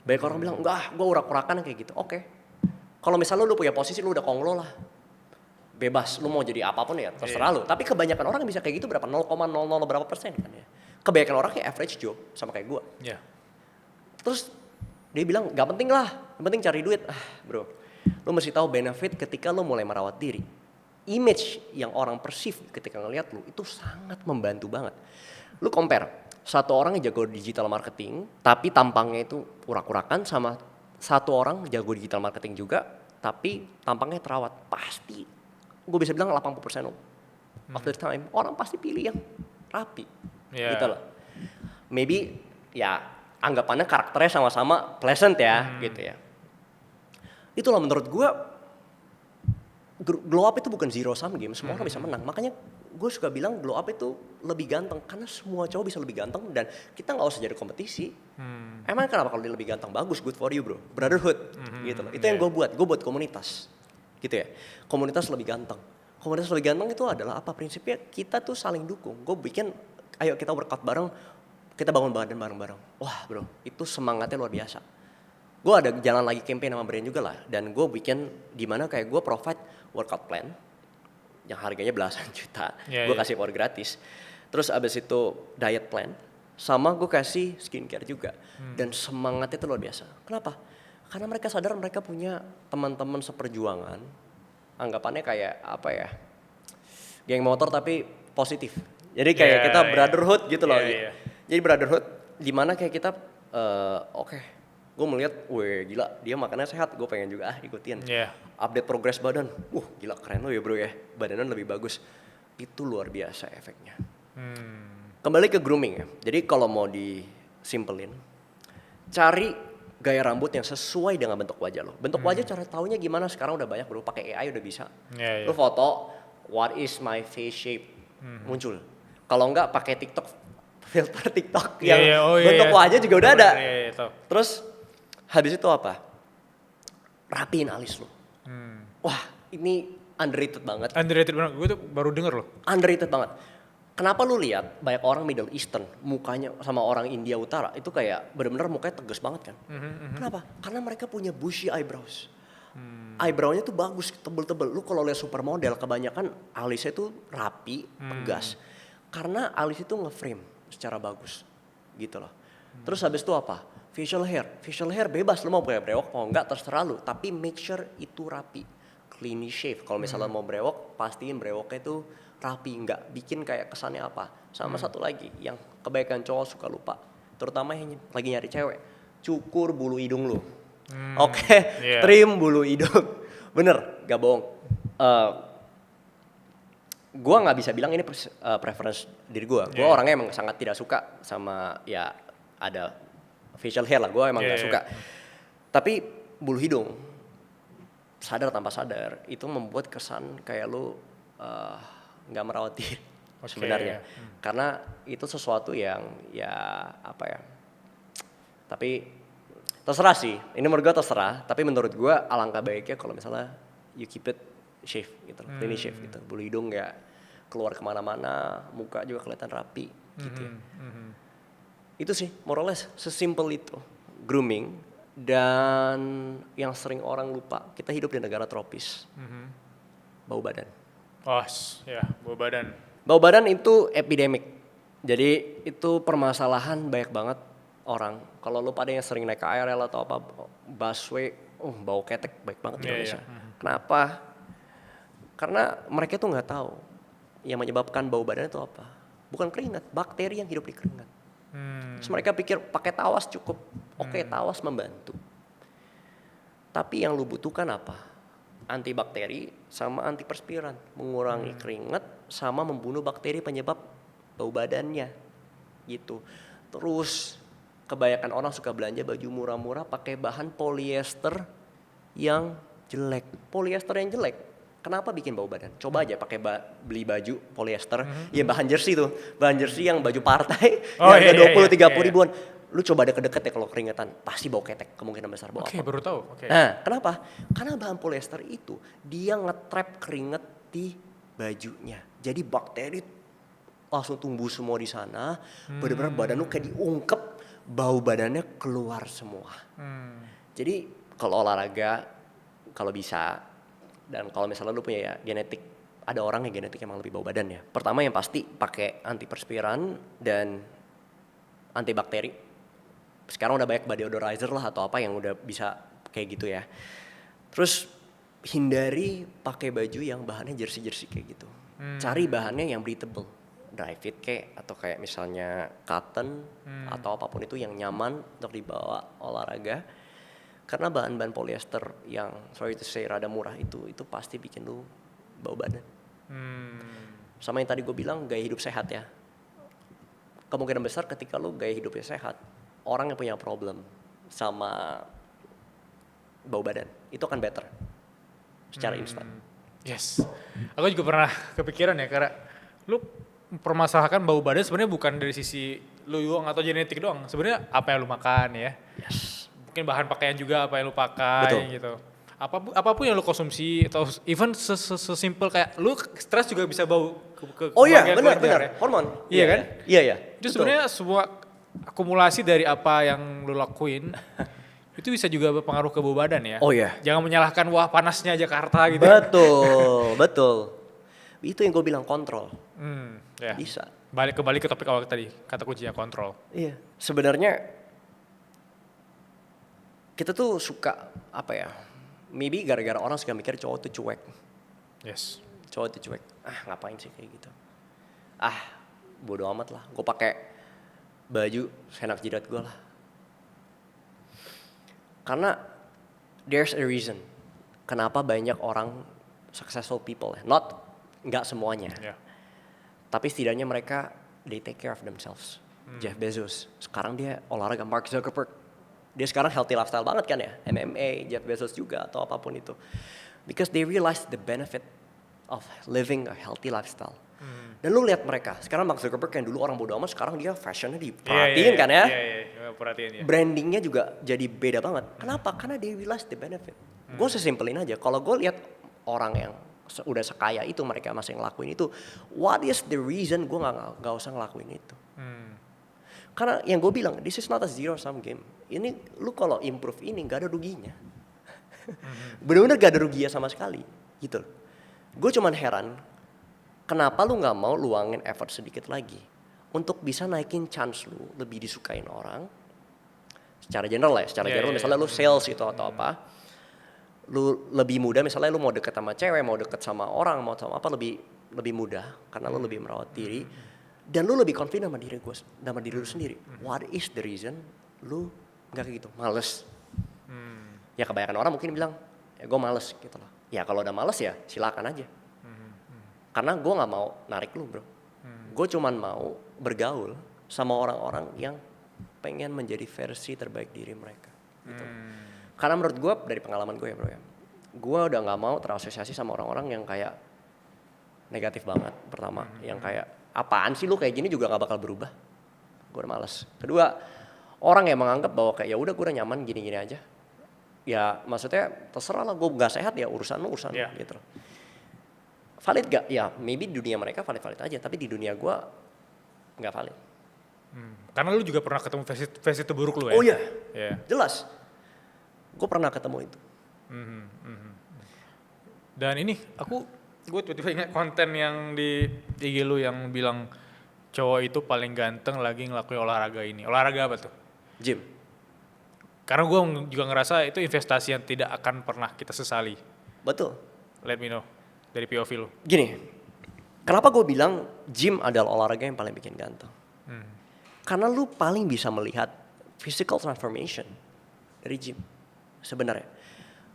Banyak orang bilang, enggak, gue urak-urakan kayak gitu. Oke. Kalau misalnya lu punya posisi, lu udah konglo lah. Bebas, lu mau jadi apapun ya, terserah lu. Tapi kebanyakan orang bisa kayak gitu berapa? 0,00 berapa persen kan ya. Kebanyakan orang kayak average Joe, sama kayak gue. Iya. Terus dia bilang, gak penting lah, yang penting cari duit. Bro, lu mesti tahu benefit ketika lu mulai merawat diri. Image yang orang perceive ketika ngelihat lu, itu sangat membantu banget. Lu compare. Satu orang yang jago digital marketing, tapi tampangnya itu urak-urakan, sama satu orang jago digital marketing juga, tapi tampangnya terawat. Pasti, gue bisa bilang 80% of the time, orang pasti pilih yang rapi. Gitu loh. Maybe, ya anggapannya karakternya sama-sama pleasant ya, gitu ya. Itulah menurut gue, glow up itu bukan zero sum game, semua orang bisa menang. Makanya gue suka bilang glow up itu lebih ganteng karena semua cowok bisa lebih ganteng dan kita nggak usah jadi kompetisi. Emang kenapa kalau dia lebih ganteng? Bagus, good for you bro, brotherhood gitu loh. Itu yang gue buat komunitas gitu ya. Komunitas lebih ganteng. Komunitas lebih ganteng itu adalah apa prinsipnya? Kita tuh saling dukung. Gue bikin, ayo kita workout bareng, kita bangun badan bareng-bareng. Wah bro, itu semangatnya luar biasa. Gue ada jalan lagi campaign sama brand juga lah, dan gue bikin dimana kayak gue provide workout plan yang harganya belasan juta, gue kasih for gratis. Terus abis itu diet plan, sama gue kasih skincare juga. Dan semangatnya itu luar biasa. Kenapa? Karena mereka sadar mereka punya teman-teman seperjuangan, anggapannya kayak apa ya, geng motor tapi positif. Jadi kayak kita brotherhood gitu loh. Jadi brotherhood dimana kayak kita, gue melihat, weh gila dia makannya sehat, gue pengen juga ikutin. Update progress badan, gila keren lo ya bro ya, badannya lebih bagus. Itu luar biasa efeknya. Kembali ke grooming ya, jadi kalau mau disimpelin, cari gaya rambut yang sesuai dengan bentuk wajah lo. Bentuk wajah cara taunya gimana, sekarang udah banyak bro, pakai AI udah bisa. Lo foto, what is my face shape, muncul. Kalau enggak pakai TikTok, filter TikTok yang bentuk wajah juga udah ada. Terus habis itu apa? Rapiin alis lo. Wah, ini underrated banget. Underrated banget, gue tuh baru denger loh. Underrated banget. Kenapa lu lihat banyak orang Middle Eastern mukanya sama orang India Utara itu kayak benar-benar mukanya tegas banget kan? Kenapa? Karena mereka punya bushy eyebrows. Eyebrow-nya tuh bagus, tebel-tebel. Lu kalau lihat supermodel kebanyakan alisnya tuh rapi, tegas. Karena alis itu nge-frame secara bagus, gitu loh. Terus habis itu apa? Facial hair bebas, lu mau brewok mau enggak terserah lu. Tapi make sure itu rapi, clean shave. Kalau misalnya mau brewok, pastiin brewoknya itu rapi, enggak bikin kayak kesannya apa. Sama satu lagi yang kebaikan cowok suka lupa, terutama yang lagi nyari cewek, cukur bulu hidung lu. Oke, trim bulu hidung. Bener, gak bohong. Gue nggak bisa bilang ini preference diri gue. Gue orangnya emang sangat tidak suka sama ya ada facial hair lah. Gue emang nggak suka. Tapi bulu hidung sadar tanpa sadar itu membuat kesan kayak lu nggak merawat diri sebenarnya. Karena itu sesuatu yang ya apa ya. Tapi terserah sih. Ini menurut gue terserah. Tapi menurut gue alangkah baiknya kalau misalnya you keep it shave gitu, clean shave gitu. Bulu hidung ya keluar kemana-mana, muka juga kelihatan rapi gitu ya. Itu sih, more or less, sesimpel itu. Grooming, dan yang sering orang lupa, kita hidup di negara tropis. Bau badan. Bau badan. Bau badan itu epidemik. Jadi itu permasalahan banyak banget orang. Kalau lu pada yang sering naik KRL atau apa, busway, bau ketek baik banget di Indonesia. Kenapa? Karena mereka tuh nggak tahu yang menyebabkan bau badan itu apa. Bukan keringat, bakteri yang hidup di keringat. Terus mereka pikir pakai tawas cukup. Oke, tawas membantu. Tapi yang lu butuhkan apa? Antibakteri sama antiperspiran. Mengurangi keringat sama membunuh bakteri penyebab bau badannya. Gitu. Terus kebanyakan orang suka belanja baju murah-murah pakai bahan polyester yang jelek. Polyester yang jelek, kenapa bikin bau badan? Coba aja pakai beli baju polyester, ya bahan jersey tuh, bahan jersey yang baju partai, yang harga 20-30 ribuan. Lu coba deket-deket ya kalau keringetan, pasti bau ketek, kemungkinan besar bau apa. Baru tahu. Nah, kenapa? Karena bahan polyester itu, dia nge-trap keringet di bajunya. Jadi bakteri langsung tumbuh semua di sana, bener-bener badan lu kayak diungkep, bau badannya keluar semua. Jadi kalau olahraga, kalau bisa, dan kalau misalnya lu punya ya genetik, ada orang yang genetik emang lebih bau badan ya. Pertama yang pasti pakai antiperspiran dan antibakteri. Sekarang udah banyak body odorizer lah atau apa yang udah bisa kayak gitu ya. Terus hindari pakai baju yang bahannya jersey-jersey kayak gitu. Cari bahannya yang breathable, dry fit kayak atau kayak misalnya cotton atau apapun itu yang nyaman untuk dibawa olahraga. Karena bahan-bahan polyester yang sorry to say rada murah itu pasti bikin lu bau badan. Sama yang tadi gue bilang gaya hidup sehat ya. Kemungkinan besar ketika lu gaya hidupnya sehat, orang yang punya problem sama bau badan itu akan better secara instan. Yes, aku juga pernah kepikiran ya karena lu permasalahkan bau badan sebenarnya bukan dari sisi lu doang atau genetik doang. Sebenarnya apa yang lu makan ya. Yes. Mungkin bahan pakaian juga apa yang lu pakai. Betul. Gitu. Apapun yang lu konsumsi atau even sesimpel kayak lu stres juga bisa bau ke oh iya benar ya. hormon. Iya kan? Iya. Itu sebenarnya sebuah akumulasi dari apa yang lu lakuin itu bisa juga berpengaruh ke bau badan ya. Oh iya. Jangan menyalahkan wah panasnya Jakarta gitu. Betul. Itu yang gue bilang kontrol. Ya. Bisa. Balik ke topik awal tadi, kata kuncinya kontrol. Iya. Sebenarnya kita tuh suka apa ya? Maybe gara-gara orang suka mikir cowok tuh cuek. Yes. Cowok tuh cuek. Ngapain sih kayak gitu? Bodo amat lah. Gue pakai baju senak jidat gue lah. Karena there's a reason kenapa banyak orang successful people ya. Nggak semuanya. Yeah. Tapi setidaknya mereka they take care of themselves. Jeff Bezos, sekarang dia olahraga. Mark Zuckerberg, dia sekarang healthy lifestyle banget kan ya. MMA, Jeff Bezos juga atau apapun itu. Because they realize the benefit of living a healthy lifestyle. Dan lu lihat mereka, sekarang Mark Zuckerberg yang dulu orang bodo amat, sekarang dia fashionnya diperhatiin kan ya. Iya, perhatiin ya. Brandingnya juga jadi beda banget. Kenapa? Karena they realize the benefit. Gue sesimpelin aja, kalau gue lihat orang yang udah sekaya itu mereka masih ngelakuin itu, what is the reason gue nggak usah ngelakuin itu? Karena yang gue bilang, this is not a zero sum game. Ini lu kalau improve ini nggak ada ruginya. Bener-bener gak ada ruginya sama sekali, gitu. Gue cuman heran, kenapa lu nggak mau luangin effort sedikit lagi untuk bisa naikin chance lu lebih disukain orang secara general ya, secara general misalnya lu sales itu atau apa, lu lebih mudah misalnya lu mau deket sama cewek, mau deket sama orang, mau sama apa lebih mudah karena lu lebih merawat diri dan lu lebih confident sama diri lu sendiri. What is the reason lu nggak kayak gitu? Males. Ya kebanyakan orang mungkin bilang, ya gue males gitu loh. Ya kalau udah males ya silakan aja. Karena gue nggak mau narik lu bro. Gue cuman mau bergaul sama orang-orang yang pengen menjadi versi terbaik diri mereka. Gitu. Karena menurut gue dari pengalaman gue ya bro ya, gue udah nggak mau terasosiasi sama orang-orang yang kayak negatif banget. Pertama, yang kayak apaan sih lu kayak gini juga nggak bakal berubah. Gue udah males. Kedua, orang yang menganggap bahwa kayak ya udah gue udah nyaman gini-gini aja. Ya maksudnya terserah lah, gue nggak sehat ya urusan lu gitu. Valid gak? Ya maybe di dunia mereka valid aja, tapi di dunia gue nggak valid. Karena lu juga pernah ketemu versi terburuk lu ya? Oh iya, Yeah. jelas. Gue pernah ketemu itu. Dan ini gue tiba-tiba ingat konten yang di IG lu yang bilang cowok itu paling ganteng lagi ngelakuin olahraga ini. Olahraga apa tuh? Gym. Karena gue juga ngerasa itu investasi yang tidak akan pernah kita sesali. Betul. Let me know dari POV lu. Gini, kenapa gue bilang gym adalah olahraga yang paling bikin ganteng? Karena lu paling bisa melihat physical transformation dari gym sebenarnya.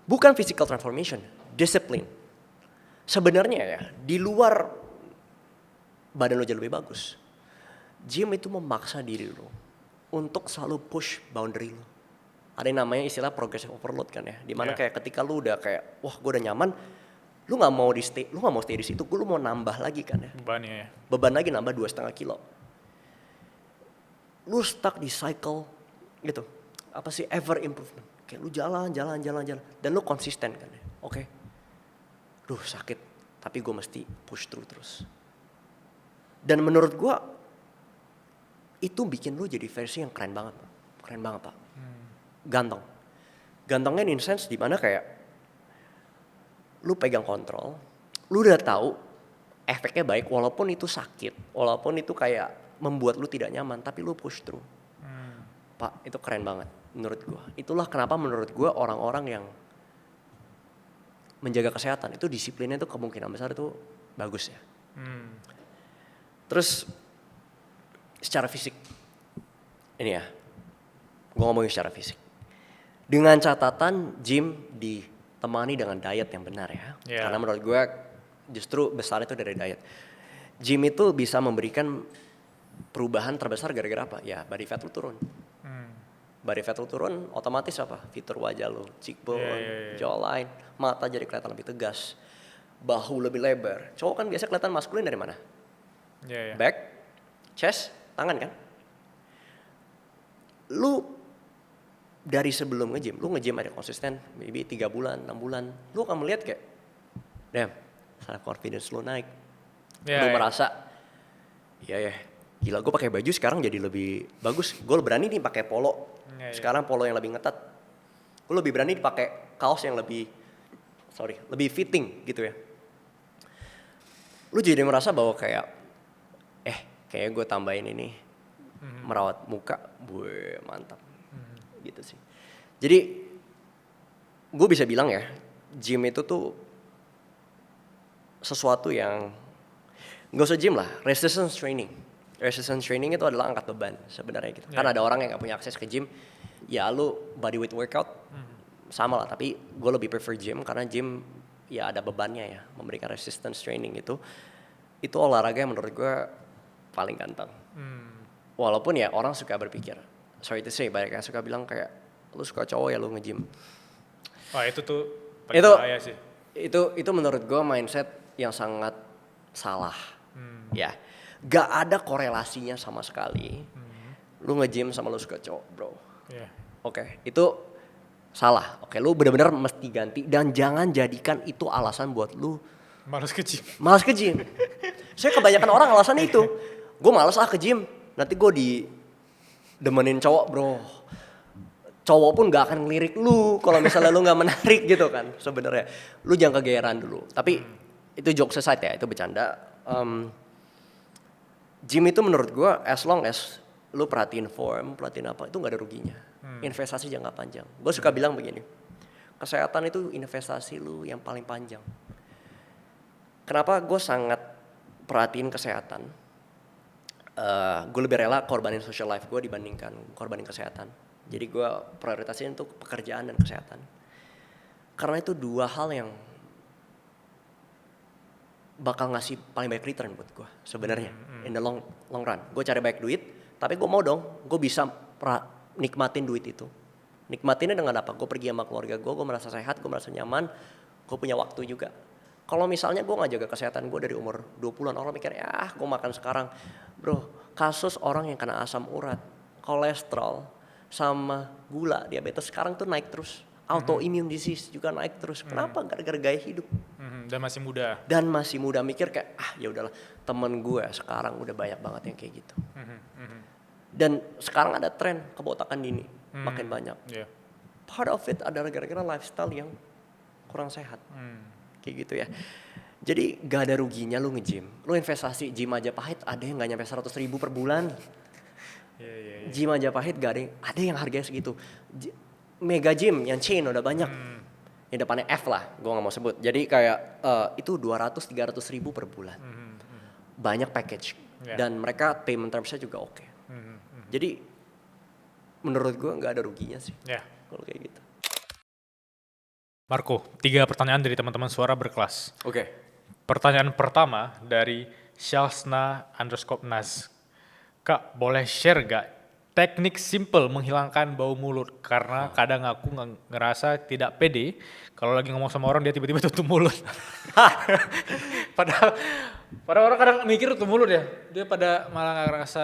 Bukan physical transformation, disiplin. Sebenarnya ya, di luar badan lo jadi lebih bagus. Gym itu memaksa diri lo untuk selalu push boundary lo. Ada yang namanya istilah progressive overload kan ya, dimana kayak ketika lu udah kayak, wah gue udah nyaman, lu nggak mau stay di situ, lu mau nambah lagi kan ya. Bebannya ya. Beban lagi nambah 2,5 kilo. Lu stuck di cycle gitu, apa sih ever improvement. Kayak lu jalan, dan lu konsisten kan ya. Oke. Duh sakit, tapi gue mesti push through terus. Dan menurut gue itu bikin lu jadi versi yang keren banget pak. Gantengnya in sense dimana kayak lu pegang kontrol, lu udah tahu efeknya baik walaupun itu sakit, walaupun itu kayak membuat lu tidak nyaman, tapi lu push through. Pak, itu keren banget menurut gue. Itulah kenapa menurut gue orang-orang yang menjaga kesehatan itu disiplinnya itu kemungkinan besar itu bagus ya. Terus secara fisik, ini ya, gue ngomongin secara fisik. Dengan catatan gym ditemani dengan diet yang benar ya. Karena menurut gue justru besar itu dari diet. Gym itu bisa memberikan perubahan terbesar gara-gara apa? Ya body fat lu turun. Body fat lu turun otomatis apa? Fitur wajah lu, cheekbone, jawline, mata jadi kelihatan lebih tegas. Bahu lebih lebar. Cowok kan biasa kelihatan maskulin dari mana? Back, chest, tangan kan? Lu dari sebelum nge-gym, lu nge-gym ada konsisten, maybe 3 bulan, 6 bulan, lu akan melihat kayak, damn, self confidence lu naik. Lu merasa, ya, gila gue pakai baju sekarang jadi lebih bagus. Gue berani nih pakai polo, sekarang polo yang lebih ngetat. Gue lebih berani pakai kaos yang lebih fitting gitu ya. Lu jadi merasa bahwa kayak, kayaknya gue tambahin ini, merawat muka, gue mantap. Gitu sih. Jadi gue bisa bilang ya, gym itu tuh sesuatu yang nggak usah gym lah, resistance training. Resistance training itu adalah angkat beban sebenarnya gitu. Kan ada orang yang nggak punya akses ke gym, ya lu body weight workout sama lah. Tapi gue lebih prefer gym karena gym ya ada bebannya ya, memberikan resistance training itu olahraga yang menurut gue paling ganteng. Walaupun ya orang suka berpikir, sorry to say, banyak yang suka bilang kayak lu suka cowok ya lu nge-gym. Wah itu tuh paling bahaya sih. Itu menurut gue mindset yang sangat salah. Ya, gak ada korelasinya sama sekali. Lu nge-gym sama lu suka cowok, bro. Oke, itu salah. Oke, lu benar-benar mesti ganti dan jangan jadikan itu alasan buat lu malas ke gym. Saya kebanyakan orang alasannya itu. Gue malas ke gym. Nanti gue demenin cowok, bro. Cowok pun gak akan ngelirik lu kalau misalnya lu gak menarik gitu kan sebenarnya. Lu jangan kegeeran dulu. Tapi itu jokes aside ya, itu bercanda. Gym itu menurut gue as long as lu perhatiin form, perhatiin apa, itu gak ada ruginya. investasi jangka panjang. Gue suka bilang begini, kesehatan itu investasi lu yang paling panjang. Kenapa gue sangat perhatiin kesehatan? Gue lebih rela korbanin social life gue dibandingkan korbanin kesehatan. Jadi gue prioritasin untuk pekerjaan dan kesehatan. Karena itu dua hal yang bakal ngasih paling baik return buat gue sebenarnya in the long run. Gue cari baik duit, tapi gue mau dong, gue bisa nikmatin duit itu. Nikmatinnya dengan apa? Gue pergi sama keluarga gue merasa sehat, gue merasa nyaman, gue punya waktu juga. Kalau misalnya gue gak jaga kesehatan gue dari umur 20-an, orang mikir ya gue makan sekarang. Bro, kasus orang yang kena asam urat, kolesterol, sama gula, diabetes sekarang tuh naik terus. Autoimmune disease juga naik terus. Kenapa? Gara-gara gaya hidup. Dan masih muda. Dan masih muda mikir kayak ya udahlah, temen gue sekarang udah banyak banget yang kayak gitu. Dan sekarang ada tren kebotakan dini makin banyak. Yeah. Part of it adalah gara-gara lifestyle yang kurang sehat. Kayak gitu ya. Jadi gak ada ruginya lu nge-gym. Lu investasi gym aja pahit ada yang gak nyampe 100 ribu per bulan. Gym aja pahit gak ada yang harganya segitu. Mega gym yang chain udah banyak. Yang depannya F lah, gue gak mau sebut. Jadi kayak itu 200-300 ribu per bulan. Banyak package. Dan mereka payment terms-nya juga oke. Jadi menurut gue gak ada ruginya sih. Kalau kayak gitu. Marco, 3 pertanyaan dari teman-teman suara berkelas. Oke. Pertanyaan pertama dari Shalsna_Naz. Kak, boleh share gak teknik simple menghilangkan bau mulut? Karena kadang aku ngerasa tidak pede kalau lagi ngomong sama orang dia tiba-tiba tutup mulut. Padahal orang kadang mikir tutup mulut ya. Dia pada malah gak ngerasa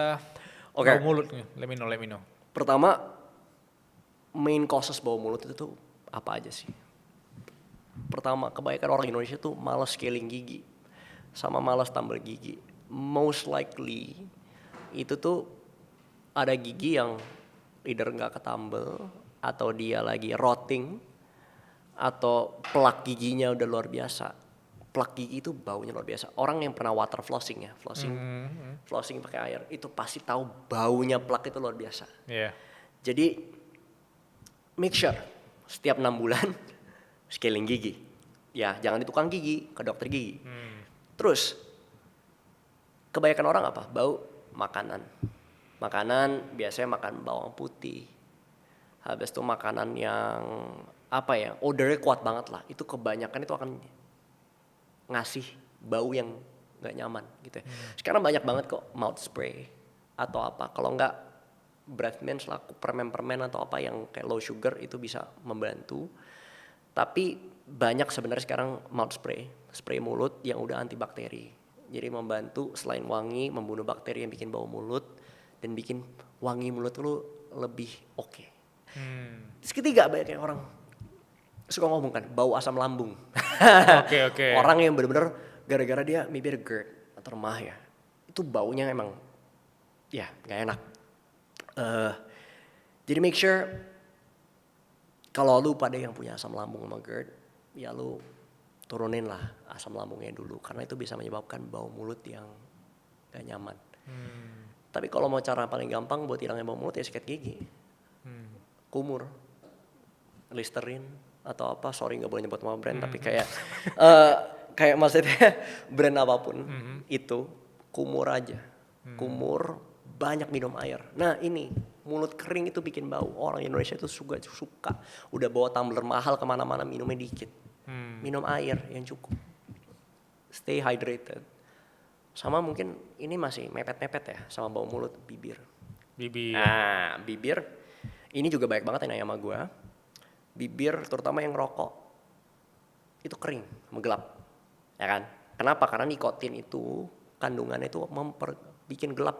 bau mulut. Let me know. Pertama, main causes bau mulut itu tuh apa aja sih? Pertama, kebanyakan orang Indonesia tuh malas scaling gigi sama malas tambal gigi. Most likely itu tuh ada gigi yang either nggak ketambel atau dia lagi rotting atau plak giginya udah luar biasa. Plak gigi itu baunya luar biasa. Orang yang pernah water flossing ya, flossing pakai air itu pasti tahu baunya plak itu luar biasa. Jadi make sure setiap 6 bulan scaling gigi. Ya, jangan di tukang gigi, ke dokter gigi. Terus, kebanyakan orang apa? Bau makanan. Makanan biasanya makan bawang putih. Habis itu makanan yang odornya kuat banget lah. Itu kebanyakan itu akan ngasih bau yang gak nyaman gitu ya. Sekarang banyak banget kok mouth spray atau apa. Kalau enggak breath mints lah, permen-permen atau apa yang kayak low sugar itu bisa membantu. Tapi banyak sebenarnya sekarang mouth spray mulut yang udah antibakteri. Jadi membantu selain wangi, membunuh bakteri yang bikin bau mulut dan bikin wangi mulut lu lebih oke. Terus ketiga banyak yang orang suka ngomong kan bau asam lambung. Oke. Orang yang benar-benar gara-gara dia maybe GERD atau remah ya, itu baunya emang ya nggak enak. Jadi make sure kalau lu pada yang punya asam lambung sama GERD, ya lu turunin lah asam lambungnya dulu. Karena itu bisa menyebabkan bau mulut yang gak nyaman. Tapi kalau mau cara paling gampang buat hilangin bau mulut ya sikat gigi. Kumur, Listerine, atau apa, sorry gak boleh nyebut nama brand. Tapi kayak maksudnya brand apapun itu, kumur aja. Kumur, banyak minum air. Nah ini, mulut kering itu bikin bau. Orang Indonesia itu suka. Udah bawa tumbler mahal kemana-mana minumnya dikit. Minum air yang cukup. Stay hydrated. Sama mungkin ini masih mepet-mepet ya sama bau mulut, bibir. Nah bibir, ini juga banyak banget yang nanya sama gue. Bibir terutama yang rokok, itu kering, menggelap. Ya kan? Kenapa? Karena nikotin itu kandungannya itu bikin gelap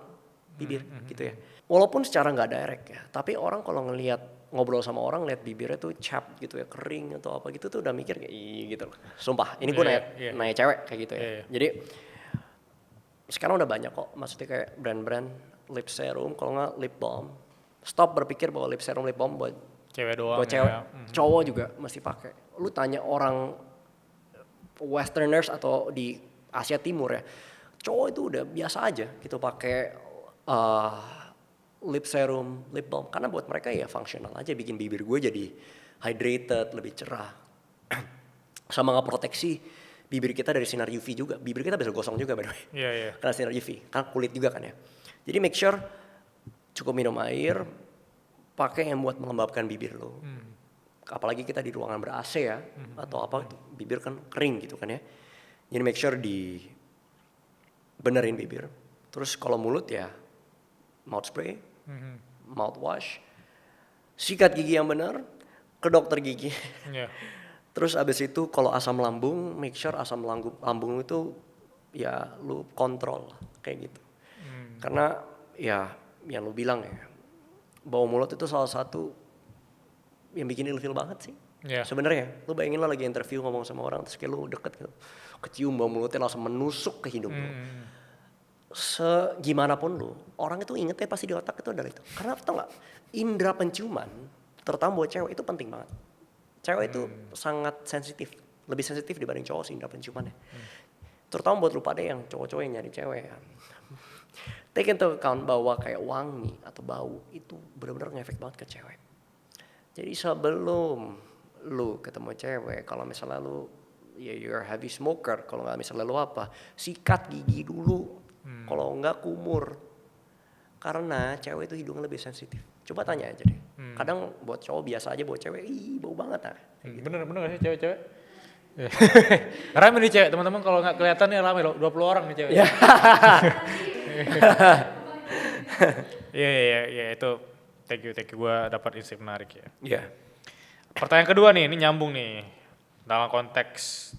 bibir gitu ya. Walaupun secara nggak direct ya, tapi orang kalau ngobrol sama orang lihat bibirnya tuh chapped gitu ya, kering atau apa gitu tuh udah mikir kayak gitu loh. Sumpah, ini gue nanya cewek kayak gitu ya. Jadi sekarang udah banyak kok, maksudnya kayak brand-brand lip serum, kalau nggak lip balm. Stop berpikir bahwa lip serum, lip balm buat cewek doang. Buat cewek, cowok juga mesti pakai. Lu tanya orang westerners atau di Asia Timur ya, cowok itu udah biasa aja gitu pakai lip serum, lip balm. Karena buat mereka ya fungsional aja, bikin bibir gue jadi hydrated, lebih cerah. Sama ngeproteksi bibir kita dari sinar UV juga. Bibir kita bisa gosong juga by the way. Iya, iya. Karena sinar UV, karena kulit juga kan ya. Jadi make sure cukup minum air, pakai yang buat melembabkan bibir lo. Apalagi kita di ruangan ber-AC ya, atau apa, bibir kan kering gitu kan ya. Jadi make sure di benerin bibir. Terus kalau mulut ya mouth spray, mouthwash, sikat gigi yang benar, ke dokter gigi. Iya. Terus abis itu kalau asam lambung, make sure asam lambung itu ya lu kontrol kayak gitu. Karena ya yang lu bilang ya, bau mulut itu salah satu yang bikin ilfil banget sih. Iya. Sebenarnya lu bayangin lo lagi interview ngomong sama orang terus kayak lu deket gitu, kecium bau mulutnya langsung menusuk ke hidung lu. Segimanapun lu, orang itu ingetnya pasti di otak itu adalah itu. Karena tau gak, indera penciuman, terutama buat cewek itu penting banget. Cewek itu sangat sensitif, lebih sensitif dibanding cowok sih indera penciumannya. Terutama buat lu pada yang cowok-cowok yang nyari cewek ya. Take into account bahwa kayak wangi atau bau itu benar-benar ngefek banget ke cewek. Jadi sebelum lu ketemu cewek, kalau misalnya lu ya you're heavy smoker, kalau nggak misalnya lu apa, sikat gigi dulu. Kalau nggak kumur. Karena cewek itu hidungnya lebih sensitif. Coba tanya aja deh. Kadang buat cowok biasa aja, buat cewek, ih bau banget ah. Bener gak sih cewek-cewek? Rame nih cewek, teman-teman kalau nggak kelihatan nih rame loh, 20 orang nih cewek. Iya, itu thank you, gue dapat insight menarik ya. Iya. Pertanyaan kedua nih, ini nyambung nih dalam konteks,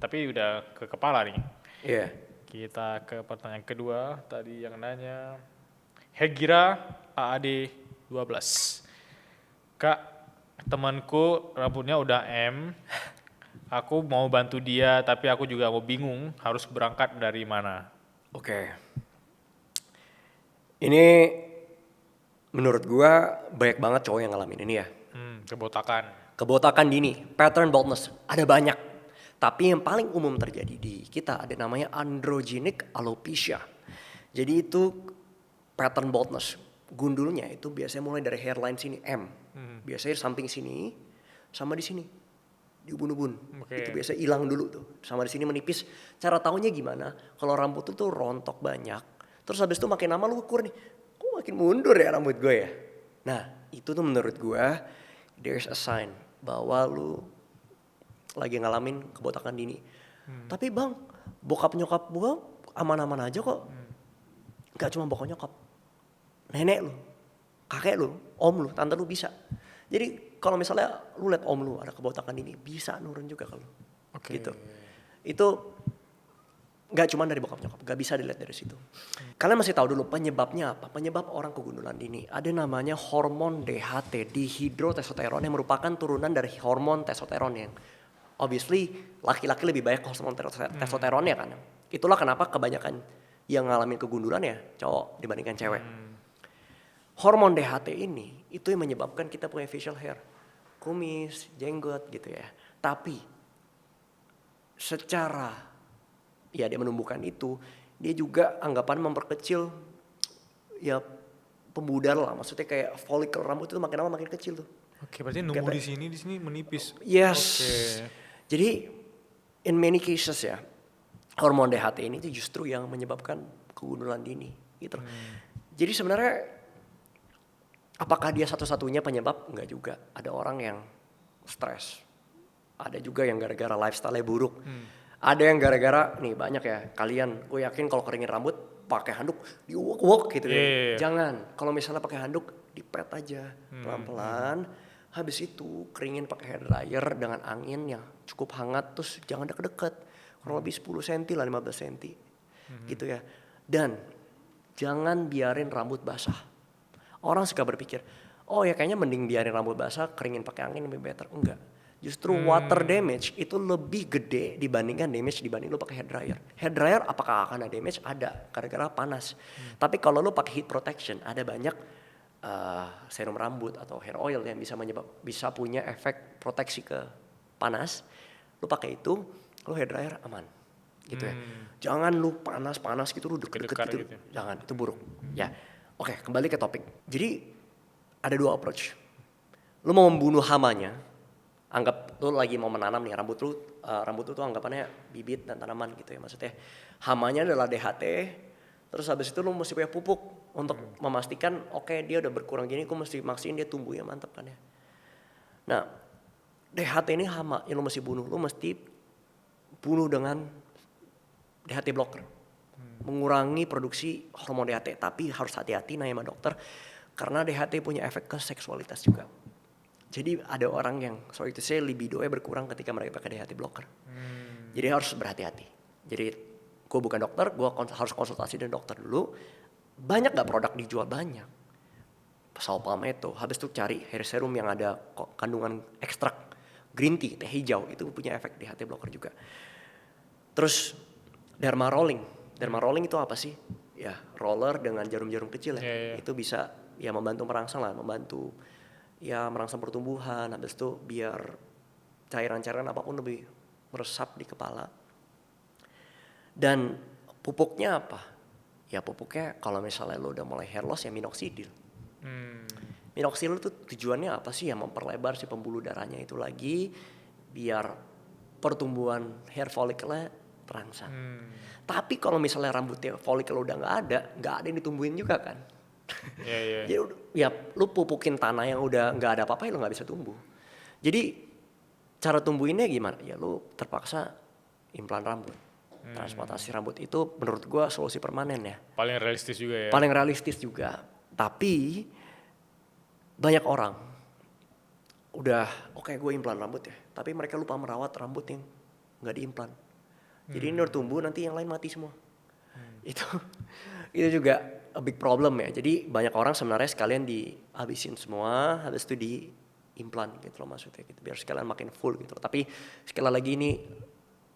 tapi udah ke kepala nih. Iya. Kita ke pertanyaan kedua, tadi yang nanya Hegira AAD 12. Kak, temanku rambutnya udah M, aku mau bantu dia tapi aku juga mau bingung harus berangkat dari mana. Oke. Ini menurut gua banyak banget cowok yang ngalamin ini ya. Kebotakan. Kebotakan dini, pattern baldness, ada banyak. Tapi yang paling umum terjadi di kita ada namanya androgenic alopecia. Jadi itu pattern baldness. Gundulnya itu biasanya mulai dari hairline sini M. Biasanya samping sini sama di sini. Di ubun-ubun. Okay. Itu biasa hilang dulu tuh. Sama di sini menipis. Cara taunya gimana? Kalau rambut tuh rontok banyak. Terus habis itu makin lama lu ukur nih. Kok makin mundur ya rambut gue ya? Nah itu tuh menurut gue there's a sign bahwa lu lagi ngalamin kebotakan dini. Tapi bang, bokap nyokap gue aman-aman aja kok. Gak cuma bokap nyokap. Nenek lu, kakek lu, om lu, tante lu bisa. Jadi kalau misalnya lu liat om lu ada kebotakan dini, bisa nurun juga kalau gitu. Itu gak cuma dari bokap nyokap, gak bisa dilihat dari situ. Kalian masih tahu dulu penyebabnya apa? Penyebab orang kegundulan dini. Ada namanya hormon DHT, dihidrotestosteron, yang merupakan turunan dari hormon testosteron yang obviously laki-laki lebih banyak hormon testosteronnya kan. Itulah kenapa kebanyakan yang ngalamin kegundulan ya cowok dibandingkan cewek. Hormon DHT ini itu yang menyebabkan kita punya facial hair, kumis, jenggot gitu ya. Tapi secara ya dia menumbuhkan itu, dia juga anggapan memperkecil ya pembudar lah. Maksudnya kayak follicle rambut itu makin lama makin kecil tuh. Oke, berarti nunggu di sini menipis. Yes. Okay. Jadi in many cases ya, hormon DHT ini tuh justru yang menyebabkan kegundulan dini gitu. Jadi sebenarnya apakah dia satu-satunya penyebab? Enggak juga. Ada orang yang stres. Ada juga yang gara-gara lifestyle-nya buruk. Ada yang gara-gara, nih banyak ya, kalian gue yakin kalau keringin rambut pakai handuk diuwok-uwok gitu ya. Jangan, kalau misalnya pakai handuk dipet aja pelan-pelan. Habis itu keringin pakai hair dryer dengan angin yang cukup hangat, terus jangan deket-deket. Kurang lebih 10 cm lah 15 cm gitu ya. Dan jangan biarin rambut basah. Orang suka berpikir, oh ya kayaknya mending biarin rambut basah, keringin pakai angin lebih better. Enggak. Justru water damage itu lebih gede dibandingkan damage dibanding lu pakai hair dryer. Hair dryer apakah akan ada damage? Ada, gara-gara panas. Tapi kalau lu pakai heat protection, ada banyak serum rambut atau hair oil yang bisa punya efek proteksi ke panas. Lu pakai itu, lu hair dryer aman. Gitu ya. Jangan lu panas-panas gitu, lu deket-deket gitu. Jangan, itu buruk. Ya. Oke, kembali ke topik. Jadi ada dua approach. Lu mau membunuh hamanya, anggap lu lagi mau menanam nih rambut lu tuh anggapannya bibit dan tanaman gitu ya. Maksudnya hamanya adalah DHT, terus habis itu lu mesti punya pupuk untuk memastikan oke, dia udah berkurang gini, aku mesti maksiin dia tumbuh ya, mantap kan ya. Nah, DHT ini hama yang lu mesti bunuh, lu mesti bunuh dengan DHT blocker. Mengurangi produksi hormon DHT, tapi harus hati-hati nanya sama dokter karena DHT punya efek ke seksualitas juga. Jadi ada orang yang sorry to say libidonya berkurang ketika mereka pakai DHT blocker. Jadi harus berhati-hati. Jadi gue bukan dokter, gue harus konsultasi dengan dokter dulu. Banyak gak produk dijual? Banyak. Sawo palmetto, habis itu cari hair serum yang ada kandungan ekstrak green tea, teh hijau, itu punya efek DHT blocker juga. Terus derma rolling. Derma rolling itu apa sih? Ya roller dengan jarum-jarum kecil ya. Itu bisa ya membantu merangsang lah, membantu ya merangsang pertumbuhan. Habis itu biar cairan-cairan apapun lebih meresap di kepala. Dan pupuknya apa? Ya pupuknya kalau misalnya lo udah mulai hair loss ya minoxidil. Minoxidil itu tujuannya apa sih? Ya memperlebar si pembuluh darahnya itu lagi biar pertumbuhan hair follicle-nya terangsang. Tapi kalau misalnya rambutnya follicle udah nggak ada yang ditumbuhin juga kan. Jadi ya lu pupukin tanah yang udah nggak ada apa-apa ya lu nggak bisa tumbuh. Jadi cara tumbuhinnya gimana? Ya lu terpaksa implan rambut. Transplantasi rambut itu menurut gua solusi permanen ya. Paling realistis juga ya. Paling realistis juga. Tapi banyak orang udah oke, gue implan rambut ya. Tapi mereka lupa merawat rambut yang nggak diimplan. Jadi ini udah tumbuh nanti yang lain mati semua. Itu juga a big problem ya. Jadi banyak orang sebenarnya sekalian dihabisin semua, habis itu diimplan gitu loh maksudnya gitu. Biar sekalian makin full gitu loh. Tapi sekali lagi ini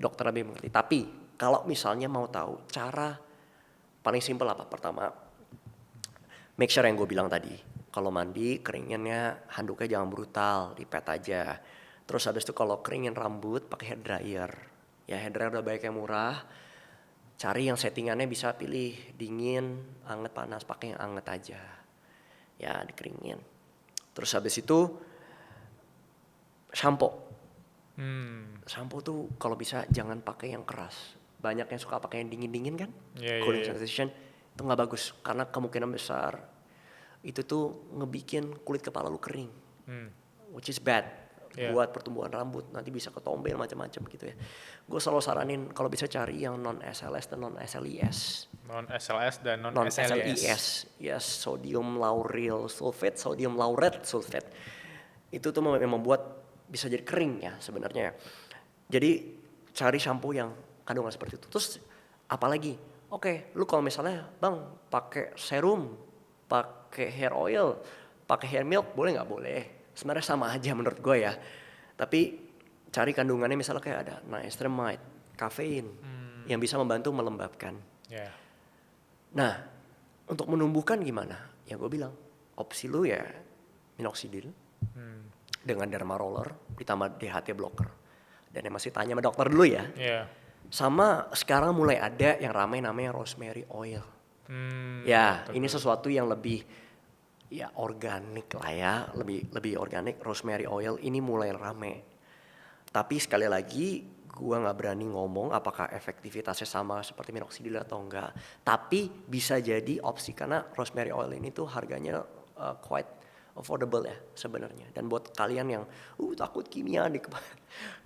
dokter lebih mengerti. Tapi kalau misalnya mau tahu cara paling simpel apa? Pertama, make sure yang gue bilang tadi. Kalau mandi keringinnya handuknya jangan brutal, dipet aja. Terus habis itu kalau keringin rambut pakai hair dryer. Ya hair dryer udah banyak yang murah. Cari yang settingannya bisa pilih dingin, anget, panas, pakai yang anget aja. Ya dikeringin. Terus habis itu shampoo. Shampoo tuh kalau bisa jangan pakai yang keras. Banyak yang suka pakai yang dingin-dingin kan? Cooling sensation itu nggak bagus karena kemungkinan besar itu tuh ngebikin kulit kepala lu kering. Which is bad. Buat pertumbuhan rambut nanti bisa ketombel macam-macam gitu ya. Gue selalu saranin kalau bisa cari yang non SLS dan non SLES. Non SLS dan non SLES. SLES. Yes, sodium lauryl sulfate, sodium laureth sulfate. Itu tuh yang membuat bisa jadi kering ya sebenarnya. Jadi cari shampoo yang kandungan seperti itu. Terus apalagi? Oke, lu kalau misalnya bang pakai serum, pakai hair oil, pakai hair milk boleh nggak? Boleh. Sebenarnya sama aja menurut gue ya. Tapi cari kandungannya misalnya kayak ada niacinamide, kafein yang bisa membantu melembabkan. Nah, untuk menumbuhkan gimana? Ya gue bilang opsi lu ya minoxidil dengan derma roller ditambah DHT blocker. Dan yang masih tanya sama dokter dulu ya. Sama sekarang mulai ada yang ramai namanya rosemary oil. Ya, ini sesuatu yang lebih ya organik lah ya, lebih organik. Rosemary oil ini mulai rame. Tapi sekali lagi gua nggak berani ngomong apakah efektivitasnya sama seperti minoxidil atau enggak. Tapi bisa jadi opsi karena rosemary oil ini tuh harganya quite affordable ya sebenarnya. Dan buat kalian yang takut kimia